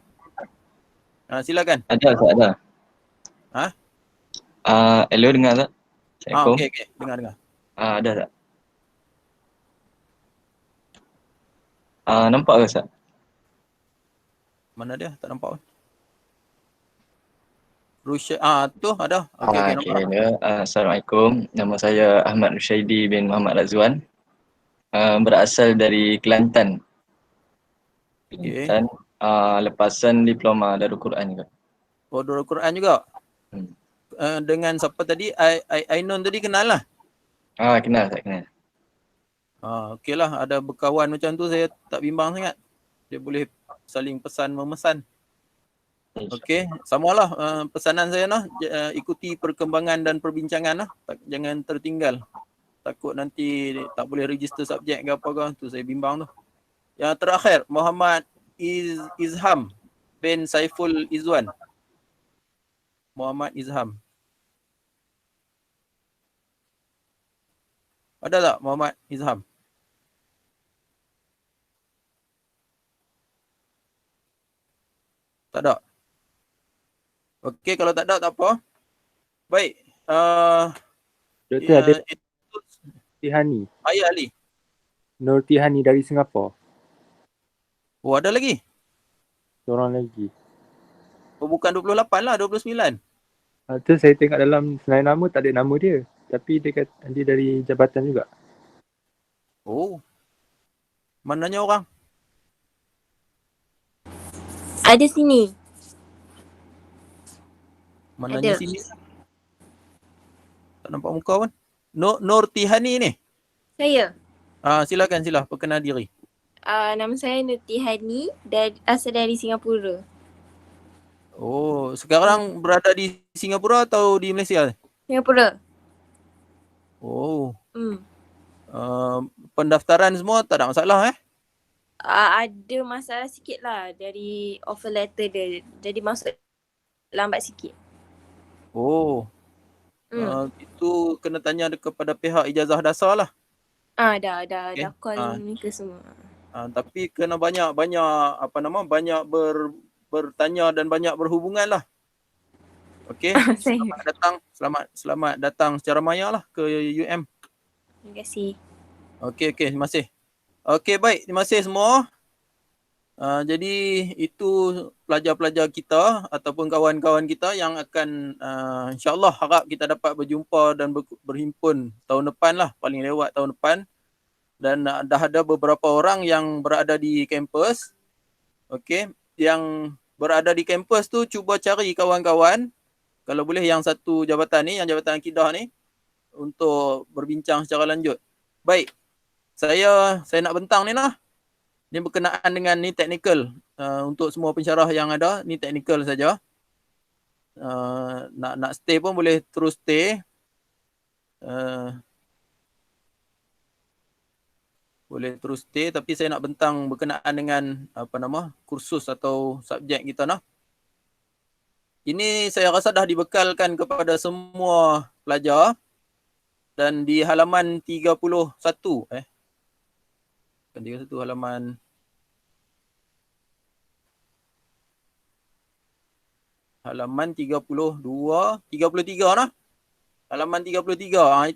Silakan. Ada. Hello, dengar tak? Assalamualaikum. Okey. Dengar. Ada tak? Nampak ke Ustaz? Mana dia? Tak nampak pun. Tu ada. Okey, nampak. Assalamualaikum. Nama saya Ahmad Rushaidi bin Muhammad Radwan. Berasal dari Kelantan. Kelantan. Lepasan diploma Darul Quran juga. Oh, Darul Quran juga? Dengan siapa tadi? Ainun tadi kenal lah? Kenal. Okeylah, ada berkawan macam tu saya tak bimbang sangat. Dia boleh saling pesan memesan. Okey, samalah pesanan saya nah, ikuti perkembangan dan perbincangan lah. Jangan tertinggal. Takut nanti tak boleh register subjek ke apa ke, tu saya bimbang tu. Yang terakhir, Muhammad Izham bin Saiful Izwan. Muhammad Izham. Ada tak Muhammad Izham? Tak ada. Okey, kalau tak ada tak apa. Baik. Doktor ada Tihani. Ayah Ali. Nur Tihani dari Singapura. Oh, ada lagi? Seorang lagi. Oh, bukan 28 lah, 29. Tu saya tengok dalam senarai nama tak ada nama dia. Tapi dia kata dia dari jabatan juga. Oh. Mananya orang? Ada sini. Mananya Ada. sini? Tak nampak muka pun. Nur Tihani ni? Saya. Silakan perkenal diri. Nama saya Nur Tihani dan asal dari Singapura. Oh, sekarang berada di Singapura atau di Malaysia? Singapura. Oh, Hmm. pendaftaran semua tak ada masalah Ada masalah sikit lah dari offer letter dia. Jadi masuk lambat sikit. Oh, itu kena tanya kepada pihak ijazah dasar lah. Dah call ni ke semua. Tapi kena banyak bertanya dan banyak berhubungan lah. Okey, selamat datang secara maya lah ke UM. Terima kasih. Okey, terima kasih. Okey, baik, terima kasih semua. Jadi itu pelajar-pelajar kita ataupun kawan-kawan kita yang akan insyaAllah harap kita dapat berjumpa dan berhimpun tahun depan lah, paling lewat tahun depan. Dan dah ada beberapa orang yang berada di kampus. Okey, yang berada di kampus tu cuba cari kawan-kawan, kalau boleh yang satu jabatan ni, yang jabatan akidah ni, untuk berbincang secara lanjut. Baik, saya nak bentang ni lah. Ni berkenaan dengan ni teknikal. Untuk semua pensyarah yang ada, ni teknikal saja. Nak stay pun boleh terus stay. Boleh terus stay, tapi saya nak bentang berkenaan dengan kursus atau subjek kita nah. Ini saya rasa dah dibekalkan kepada semua pelajar dan di halaman 31 halaman 32, 33 nah. Halaman 33.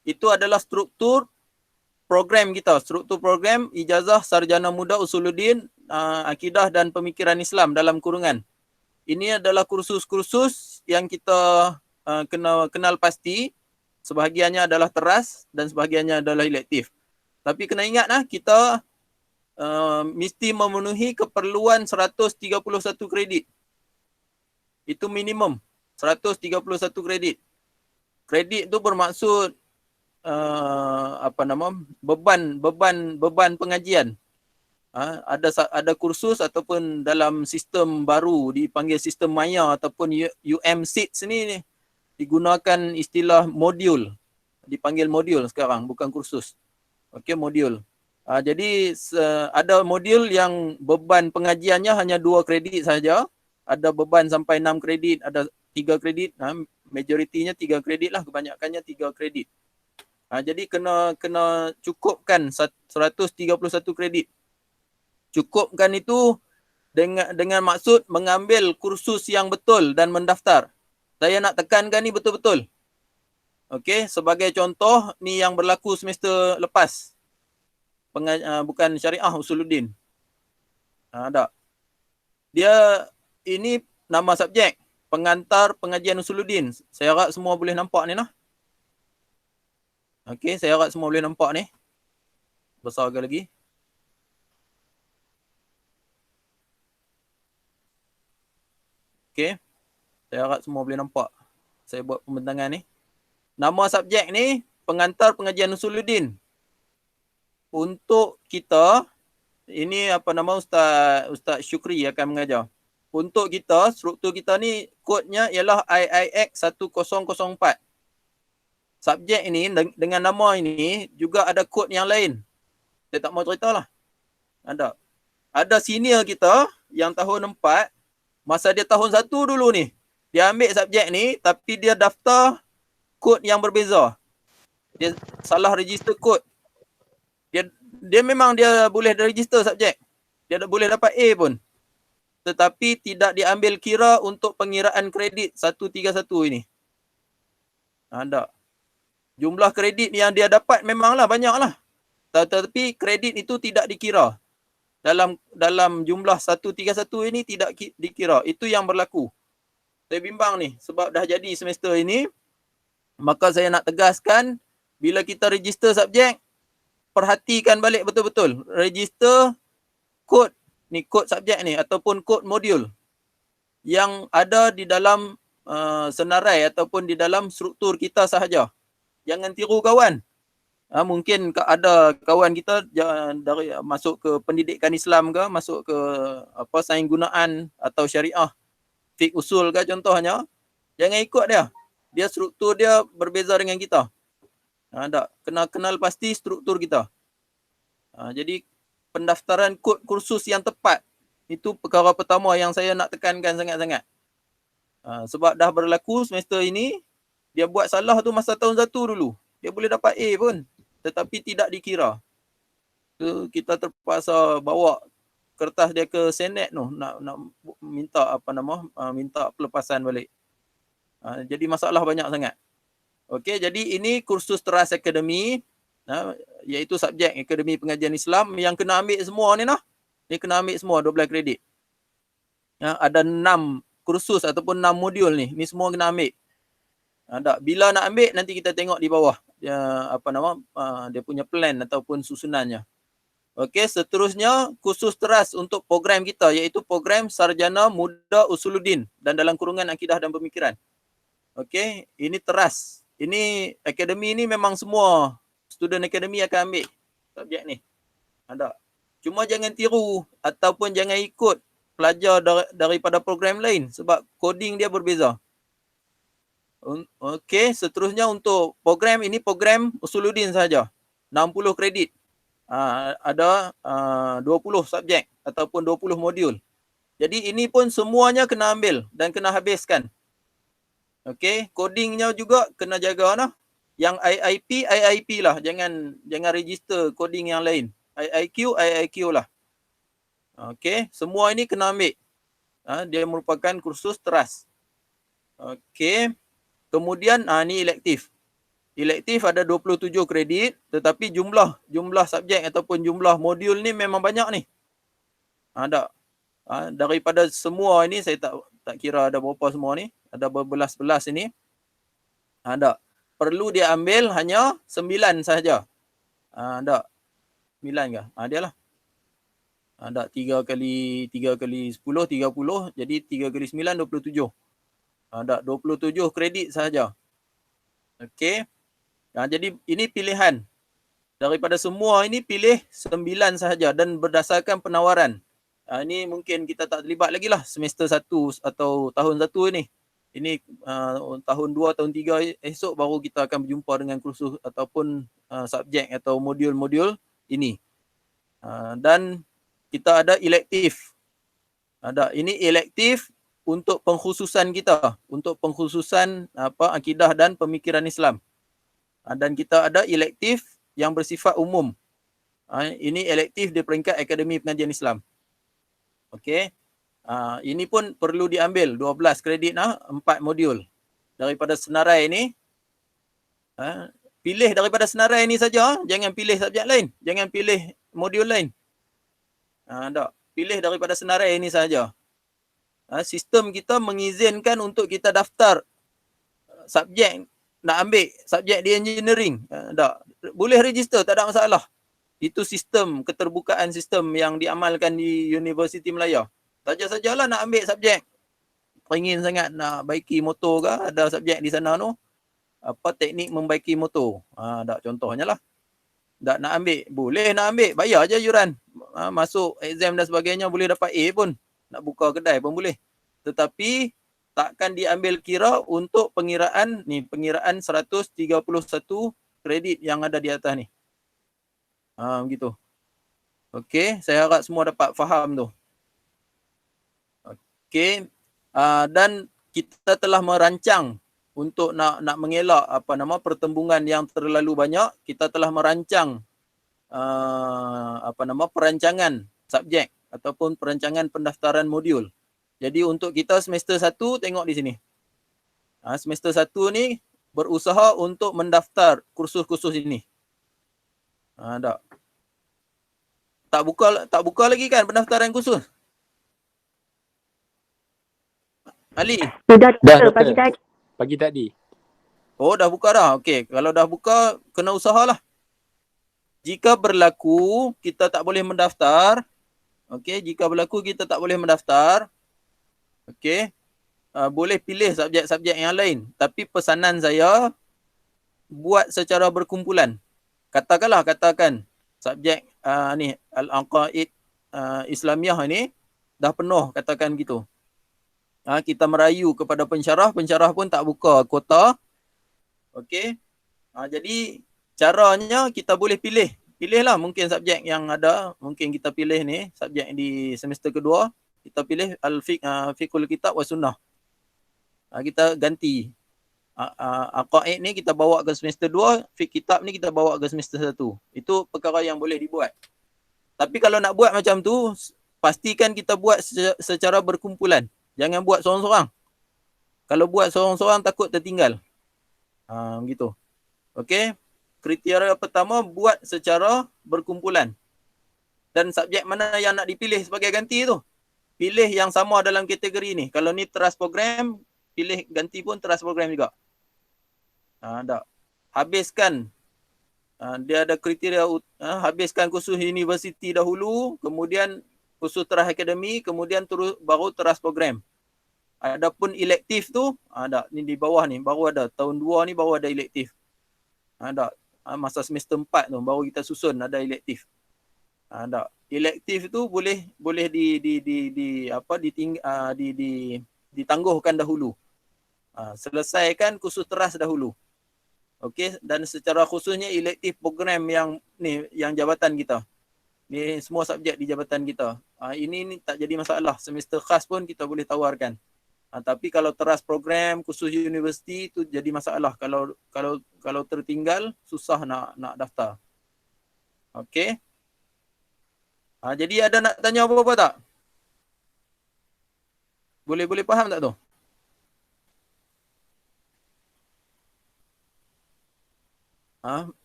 Itu adalah struktur program kita, struktur program Ijazah Sarjana Muda Usuluddin Akidah dan Pemikiran Islam dalam kurungan. Ini adalah kursus-kursus yang kita kenal pasti. Sebahagiannya adalah teras dan sebahagiannya adalah elektif. Tapi kena ingat kita mesti memenuhi keperluan 131 kredit. Itu minimum 131 kredit. Kredit itu bermaksud beban pengajian. Ada kursus ataupun dalam sistem baru dipanggil sistem maya ataupun UM-SEEDS ni digunakan istilah modul. Dipanggil modul sekarang, bukan kursus. Okey, modul. Jadi ada modul yang beban pengajiannya hanya 2 kredit saja. Ada beban sampai 6 kredit, ada 3 kredit. Majoritinya 3 kredit lah, kebanyakannya 3 kredit. Jadi kena cukupkan 131 kredit. Cukupkan itu dengan maksud mengambil kursus yang betul dan mendaftar. Saya nak tekankan ni betul-betul. Okey, sebagai contoh ni yang berlaku semester lepas. Bukan Syariah Usuluddin. Ada. Dia ini nama subjek, pengantar pengajian Usuluddin. Saya harap semua boleh nampak ni lah. Okey, saya harap semua boleh nampak ni. Besarkan lagi. Okey. Saya harap semua boleh nampak. Saya buat pembentangan ni. Nama subjek ni pengantar pengajian Usuluddin. Untuk kita, ini Ustaz Syukri akan mengajar. Untuk kita, struktur kita ni kodnya ialah IIX 1004. Subjek ini dengan nama ini juga ada kod yang lain. Saya tak mau cerita lah. Ada senior kita yang tahun 4, masa dia tahun 1 dulu ni, dia ambil subjek ni tapi dia daftar kod yang berbeza. Dia salah register kod. Dia memang dia boleh register subjek. Dia boleh dapat A pun. Tetapi tidak diambil kira untuk pengiraan kredit 131 ini. Ada. Jumlah kredit yang dia dapat memanglah banyaklah. Tetapi kredit itu tidak dikira. Dalam jumlah 131 ini tidak dikira. Itu yang berlaku. Saya bimbang ni sebab dah jadi semester ini. Maka saya nak tegaskan, bila kita register subjek, perhatikan balik betul-betul. Register kod ni, kod subjek ni ataupun kod modul yang ada di dalam senarai ataupun di dalam struktur kita sahaja. Jangan tiru kawan. Mungkin ada kawan kita dari masuk ke pendidikan Islam ke, masuk ke sains gunaan atau syariah. fik usul ke contohnya, jangan ikut dia. Dia struktur dia berbeza dengan kita. Tak kena kenal pasti struktur kita. Jadi pendaftaran kod kursus yang tepat itu perkara pertama yang saya nak tekankan sangat-sangat. Sebab dah berlaku semester ini, dia buat salah tu masa tahun 1 dulu. Dia boleh dapat A pun, tetapi tidak dikira. So, kita terpaksa bawa kertas dia ke Senate tu nak minta minta pelepasan balik. Jadi masalah banyak sangat. Okey, jadi ini kursus Teras Akademi, iaitu subjek Akademi Pengajian Islam yang kena ambil semua ni lah. Ni kena ambil semua 12 kredit. Ada 6 kursus ataupun 6 modul ni. Ni semua kena ambil. Bila nak ambil nanti kita tengok di bawah dia dia punya plan ataupun susunannya. Okey, seterusnya kursus teras untuk program kita iaitu program Sarjana Muda Usuluddin dan dalam kurungan Akidah dan Pemikiran. Okey, ini teras. Ini akademi ni memang semua student akademi akan ambil subjek ni. Cuma jangan tiru ataupun jangan ikut pelajar daripada program lain sebab coding dia berbeza. Okey, seterusnya untuk program ini program Usuluddin saja. 60 kredit. Ada 20 subjek ataupun 20 modul. Jadi ini pun semuanya kena ambil dan kena habiskan. Okey, codingnya juga kena jaga lah. Yang IIP lah. Jangan register coding yang lain. IIQ lah. Okey, semua ini kena ambil. Dia merupakan kursus teras. Okey. Kemudian ni elektif. Elektif ada 27 kredit tetapi jumlah subjek ataupun jumlah modul ni memang banyak ni. Daripada semua ini saya tak kira ada berapa semua ni. Ada berbelas-belas ini. Perlu dia ambil hanya 9 sahaja. 9 ke? Dia lah. 3 kali 10, 30. Jadi 3 kali 9, 27. 27 kredit sahaja. Okey. Jadi ini pilihan. Daripada semua ini pilih 9 sahaja dan berdasarkan penawaran. Ini mungkin kita tak terlibat lagi lah semester 1 atau tahun 1 ni. Ini tahun 2, tahun 3 esok baru kita akan berjumpa dengan kursus ataupun subjek atau modul-modul ini. Dan kita ada elektif. Ini elektif untuk pengkhususan kita, untuk pengkhususan akidah dan pemikiran Islam. Dan kita ada elektif yang bersifat umum. Ini elektif di peringkat Akademi Pengajian Islam. Okey. Ini pun perlu diambil 12 kredit 4 modul. Daripada senarai ini pilih daripada senarai ini saja, jangan pilih subjek lain, jangan pilih modul lain. Pilih daripada senarai ini saja. Sistem kita mengizinkan untuk kita daftar subjek nak ambil subjek di engineering. Boleh register, tak ada masalah. Itu sistem keterbukaan sistem yang diamalkan di Universiti Malaya. Saja-sajalah nak ambil subjek. Ingin sangat nak baiki motor ke, ada subjek di sana tu. Teknik membaiki motor. Contohnya lah. Tak nak ambil, boleh nak ambil, bayar je yuran. Masuk exam dan sebagainya boleh dapat A pun. Nak buka kedai pun boleh. Tetapi takkan diambil kira untuk pengiraan 131 kredit yang ada di atas ni. Begitu. Okey, saya harap semua dapat faham tu. Okey, dan kita telah merancang untuk nak mengelak pertembungan yang terlalu banyak. Kita telah merancang perancangan subjek ataupun perancangan pendaftaran modul. Jadi untuk kita semester 1 tengok di sini. Semester 1 ni berusaha untuk mendaftar kursus-kursus ini. Tak buka lagi kan pendaftaran kursus? Ali? Dah pagi tadi. Oh, dah buka dah. Okey, kalau dah buka kena usahalah. Jika berlaku kita tak boleh mendaftar. Okey, jika berlaku kita tak boleh mendaftar. Okey. Boleh pilih subjek-subjek yang lain. Tapi pesanan saya buat secara berkumpulan. Katakan subjek ni Al-Aqaid Islamiyah ni dah penuh, katakan gitu. kita merayu kepada pensyarah pun tak buka kuota. Okey. Jadi caranya kita boleh pilihlah mungkin subjek yang ada, mungkin kita pilih ni subjek di semester kedua, kita pilih fiqhul kitab wa sunnah. Kita ganti. Aqaid ni kita bawa ke semester 2, fiqh kitab ni kita bawa ke semester 1. Itu perkara yang boleh dibuat. Tapi kalau nak buat macam tu, pastikan kita buat secara berkumpulan. Jangan buat seorang-seorang. Kalau buat seorang-seorang takut tertinggal. Gitu. Okey. Kriteria pertama buat secara berkumpulan. Dan subjek mana yang nak dipilih sebagai ganti tu? Pilih yang sama dalam kategori ni. Kalau ni teras program, pilih ganti pun teras program juga. Habiskan. Dia ada kriteria habiskan kursus universiti dahulu, kemudian kursus teras akademi, kemudian baru teras program. Adapun elektif tu, ni di bawah ni baru ada tahun 2 ni baru ada elektif. Masa semester 4 tu baru kita susun ada elektif. Elektif tu boleh ditangguhkan dahulu. Selesaikan kursus teras dahulu. Okey, dan secara khususnya elektif program yang jabatan kita. Ni semua subjek di jabatan kita. Ini tak jadi masalah. Semester khas pun kita boleh tawarkan. Tapi kalau teras program khusus universiti tu jadi masalah. Kalau tertinggal susah nak daftar. Okey. Jadi ada nak tanya apa-apa tak? Boleh faham tak tu?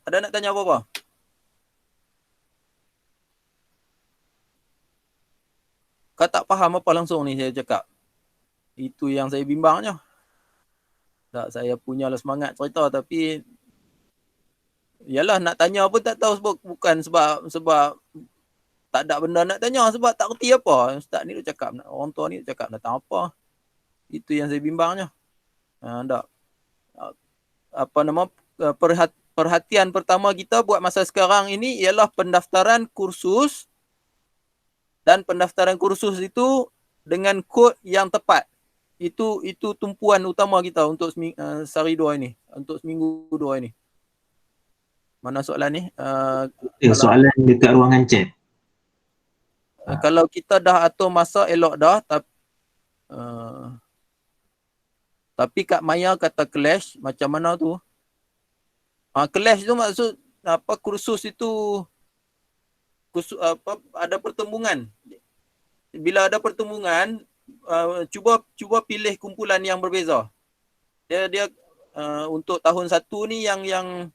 Ada nak tanya apa-apa? Kau tak faham apa langsung ni saya cakap? Itu yang saya bimbangnya. Tak, saya punyalah semangat cerita tapi yalah nak tanya pun tak tahu bukan sebab tak ada benda nak tanya, sebab tak kerti apa. Ustaz ni dia cakap, orang tua ni dia cakap nak tahu apa. Itu yang saya bimbangnya. Perhatian pertama kita buat masa sekarang ini ialah pendaftaran kursus, dan pendaftaran kursus itu dengan kod yang tepat. Itu tumpuan utama kita untuk sehari 2 ini, untuk seminggu 2 ini. Mana soalan ni? Soalan dekat ruangan chat. Kalau kita dah atur masa elok dah, tapi Kak Maya kata clash, macam mana tu? Clash tu maksud apa, kursus itu ada pertembungan. Bila ada pertembungan, cuba pilih kumpulan yang berbeza. Dia untuk tahun 1 ni yang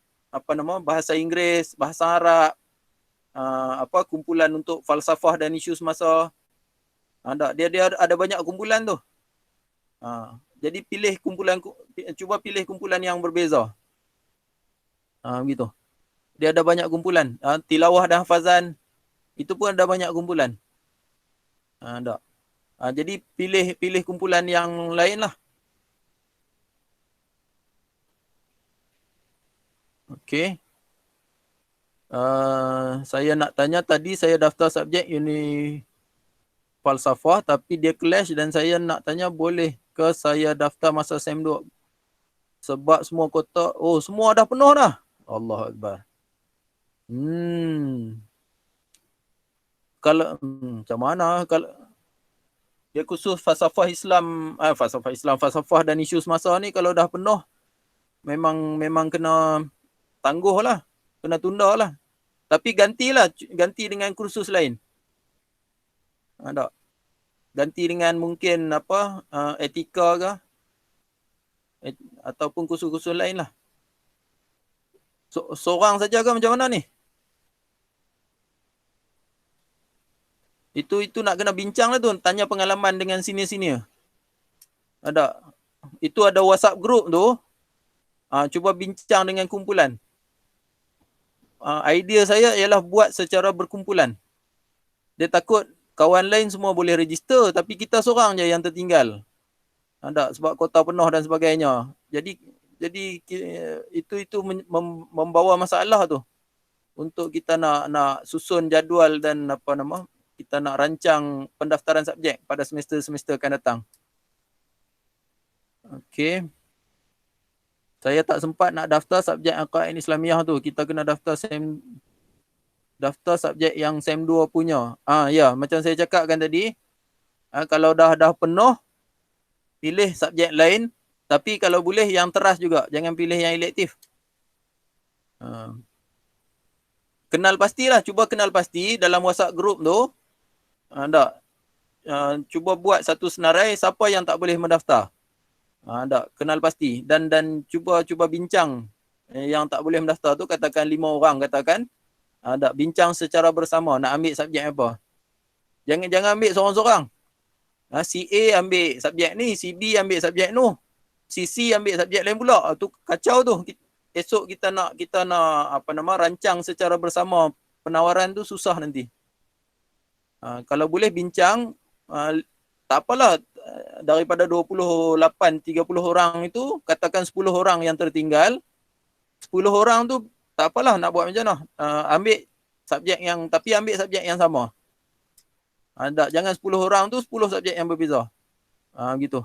bahasa Inggeris, bahasa Arab, kumpulan untuk falsafah dan isu semasa. Dia ada banyak kumpulan tu. Jadi cuba pilih kumpulan yang berbeza. Begitu. Dia ada banyak kumpulan. Tilawah dan hafazan itu pun ada banyak kumpulan. Jadi pilih kumpulan yang lain lah. Okey. Saya nak tanya tadi saya daftar subjek falsafah tapi dia clash, dan saya nak tanya boleh ke saya daftar masa SEM 2? Sebab semua kota, semua dah penuh dah. Allahu Akbar. Kalau macam mana kalau dia khusus falsafah Islam, falsafah dan isu semasa ni kalau dah penuh memang kena tangguh lah, kena tunda lah. Tapi ganti dengan kursus lain. Ganti dengan mungkin etika ke ataupun kursus-kursus lain lah. Seorang saja ke macam mana ni? Itu nak kena bincang lah tu, tanya pengalaman dengan senior-senior. Itu ada WhatsApp group tu. Cuba bincang dengan kumpulan. Idea saya ialah buat secara berkumpulan. Dia takut kawan lain semua boleh register tapi kita seorang je yang tertinggal. Sebab kota penuh dan sebagainya. Jadi itu membawa masalah tu. Untuk kita nak susun jadual dan kita nak rancang pendaftaran subjek pada semester-semester akan datang. Okey. Saya tak sempat nak daftar subjek Aqaid Islamiah tu. Kita kena daftar subjek yang SEM 2 punya. Ya, macam saya cakapkan tadi, kalau dah penuh, pilih subjek lain, tapi kalau boleh yang teras juga, jangan pilih yang elektif. Kenal pastilah, cuba kenal pasti dalam WhatsApp group tu. Cuba buat satu senarai siapa yang tak boleh mendaftar. Kenal pasti dan cuba bincang. Yang tak boleh mendaftar tu katakan 5 orang katakan. Bincang secara bersama nak ambil subjek apa. Jangan ambil seorang-seorang. Si A ambil subjek ni, si B ambil subjek tu, si C ambil subjek lain pula. Tu kacau tu. Esok kita nak rancang secara bersama penawaran tu susah nanti. Kalau boleh bincang, tak apalah, daripada 28-30 orang itu, katakan 10 orang yang tertinggal. 10 orang tu tak apalah nak buat macam mana. Ambil subjek yang sama. Jangan 10 orang tu 10 subjek yang berbeza. Gitu.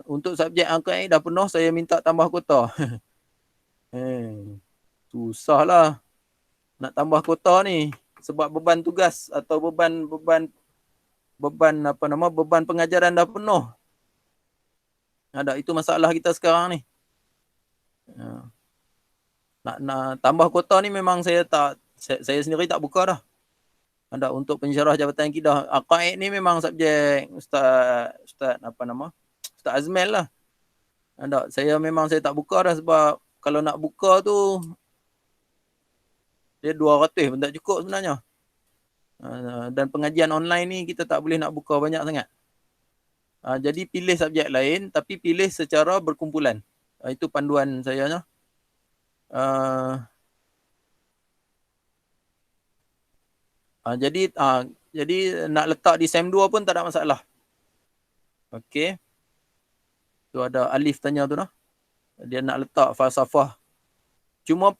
Untuk subjek Aqaid dah penuh, saya minta tambah kuota. Susahlah nak tambah kuota ni sebab beban tugas atau beban pengajaran dah penuh. Itu masalah kita sekarang ni. Nak tambah kuota ni memang saya sendiri tak buka dah. Untuk pensyarah Jabatan Akidah Aqaid ni memang subjek Ustaz Azmel lah. Saya tak buka dah sebab kalau nak buka tu dia 200 pun tak cukup sebenarnya. Dan pengajian online ni kita tak boleh nak buka banyak sangat. Jadi pilih subjek lain tapi pilih secara berkumpulan. Itu panduan saya. Jadi nak letak di SEM 2 pun tak ada masalah. Okey. Tu ada Alif tanya tu dah. Dia nak letak falsafah. Cuma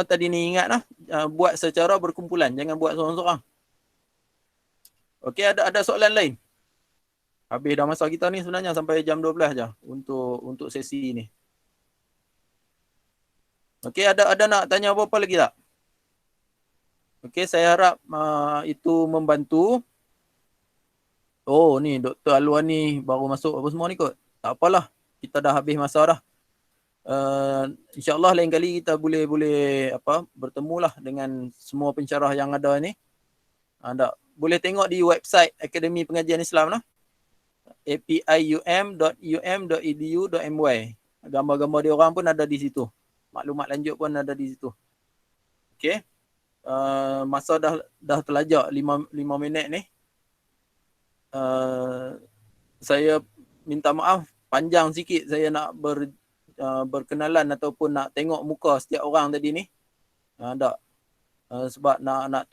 tadi ni ingatlah, buat secara berkumpulan, jangan buat seorang-seorang. Okey, ada soalan lain? Habis dah masa kita ni sebenarnya sampai jam 12 je untuk sesi ni. Okey, ada nak tanya apa-apa lagi tak? Okey, saya harap itu membantu. Oh, ni Dr. Alwan ni baru masuk apa semua ni kot. Tak apalah, kita dah habis masa dah. InsyaAllah lain kali kita boleh bertemulah dengan semua pensyarah yang ada ni. Boleh tengok di website Akademi Pengajian Islam lah. apium.um.edu.my. Gambar-gambar dia orang pun ada di situ. Maklumat lanjut pun ada di situ. Okey. Masa dah terlajak 5 minit ni. Saya minta maaf panjang sikit saya nak berkenalan ataupun nak tengok muka setiap orang tadi ni. Sebab nak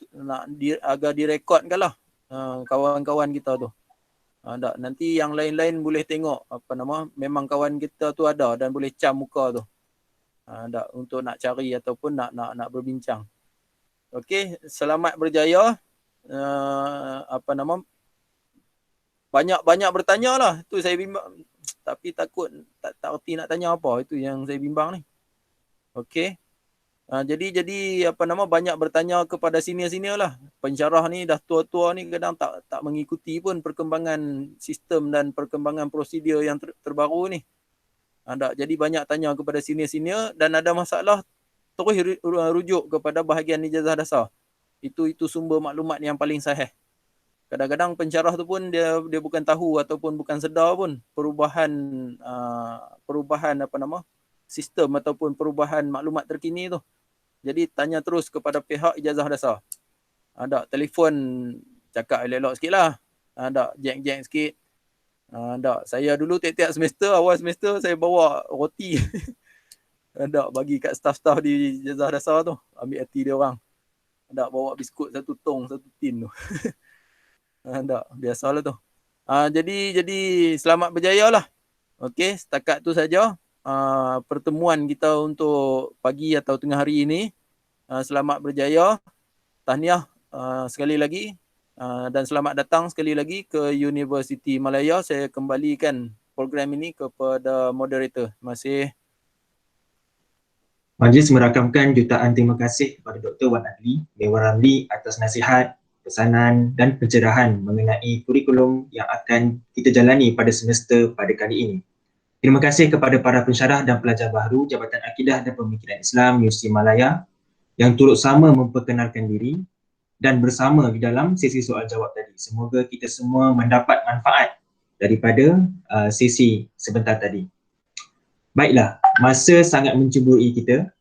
agar direkodkan lah kawan-kawan kita tu. Nanti yang lain-lain boleh tengok memang kawan kita tu ada dan boleh cam muka tu. Untuk nak cari ataupun nak berbincang. Okey, selamat berjaya. Banyak bertanya lah. Tu saya bimbang. Tapi takut tak erti nak tanya apa. Itu yang saya bimbang ni. Okey. Jadi banyak bertanya kepada senior-senior lah. Pensyarah ni dah tua-tua ni kadang tak mengikuti pun perkembangan sistem dan perkembangan prosedur yang terbaru ni. Jadi banyak tanya kepada senior-senior dan ada masalah terus rujuk kepada bahagian ijazah dasar. Itu sumber maklumat yang paling sahih. Kadang-kadang pensyarah tu pun dia bukan tahu ataupun bukan sedar pun perubahan sistem ataupun perubahan maklumat terkini tu. Jadi tanya terus kepada pihak ijazah dasar. Telefon cakap elok-elok sikit lah. Jeng-jeng sikit. Saya dulu tiap-tiap semester, awal semester saya bawa roti. Bagi kat staff-staff di ijazah dasar tu. Ambil hati dia orang. Bawa biskut satu tong, satu tin tu. Biasalah tu. Jadi selamat berjaya lah. Okey, setakat tu saja pertemuan kita untuk pagi atau tengah hari ini. Selamat berjaya. Tahniah sekali lagi dan selamat datang sekali lagi ke Universiti Malaya. Saya kembalikan program ini kepada moderator. Terima kasih. Majlis merakamkan jutaan terima kasih kepada Dr. Wan Adli, Dewan Ramli atas nasihat, pesanan dan pencerahan mengenai kurikulum yang akan kita jalani pada semester pada kali ini. Terima kasih kepada para pensyarah dan pelajar baharu Jabatan Akidah dan Pemikiran Islam Universiti Malaya yang turut sama memperkenalkan diri dan bersama di dalam sesi soal jawab tadi. Semoga kita semua mendapat manfaat daripada sesi sebentar tadi. Baiklah, masa sangat mencemburui kita.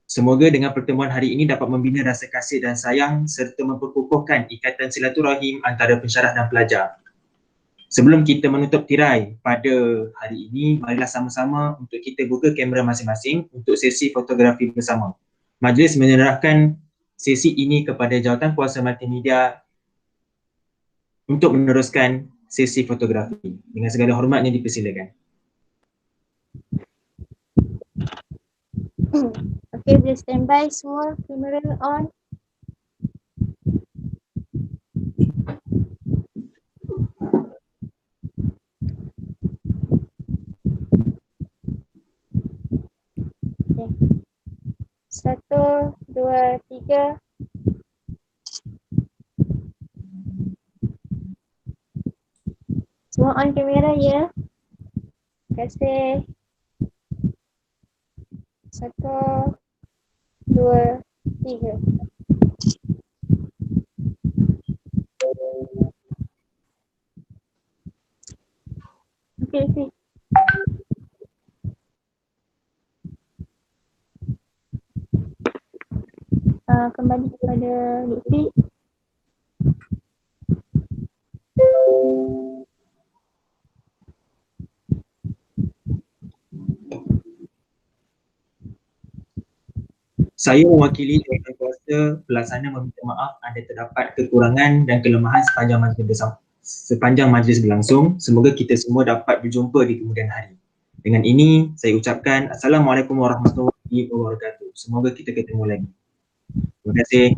Semoga dengan pertemuan hari ini dapat membina rasa kasih dan sayang serta memperkukuhkan ikatan silaturahim antara pensyarah dan pelajar. Sebelum kita menutup tirai pada hari ini, marilah sama-sama untuk kita buka kamera masing-masing untuk sesi fotografi bersama. Majlis menyerahkan sesi ini kepada Jawatankuasa Multimedia untuk meneruskan sesi fotografi. Dengan segala hormatnya dipersilakan. Okay, boleh standby semua, kamera on. Okay. 1, 2, 3. Semua on kamera ya. Terima kasih. 1, 2, 3. Okay. Kembali kepada Lutfi. Saya mewakili Jawatankuasa Pelaksana meminta maaf ada terdapat kekurangan dan kelemahan sepanjang majlis berlangsung. Semoga kita semua dapat berjumpa di kemudian hari. Dengan ini saya ucapkan Assalamualaikum warahmatullahi wabarakatuh. Semoga kita ketemu lagi. Terima kasih.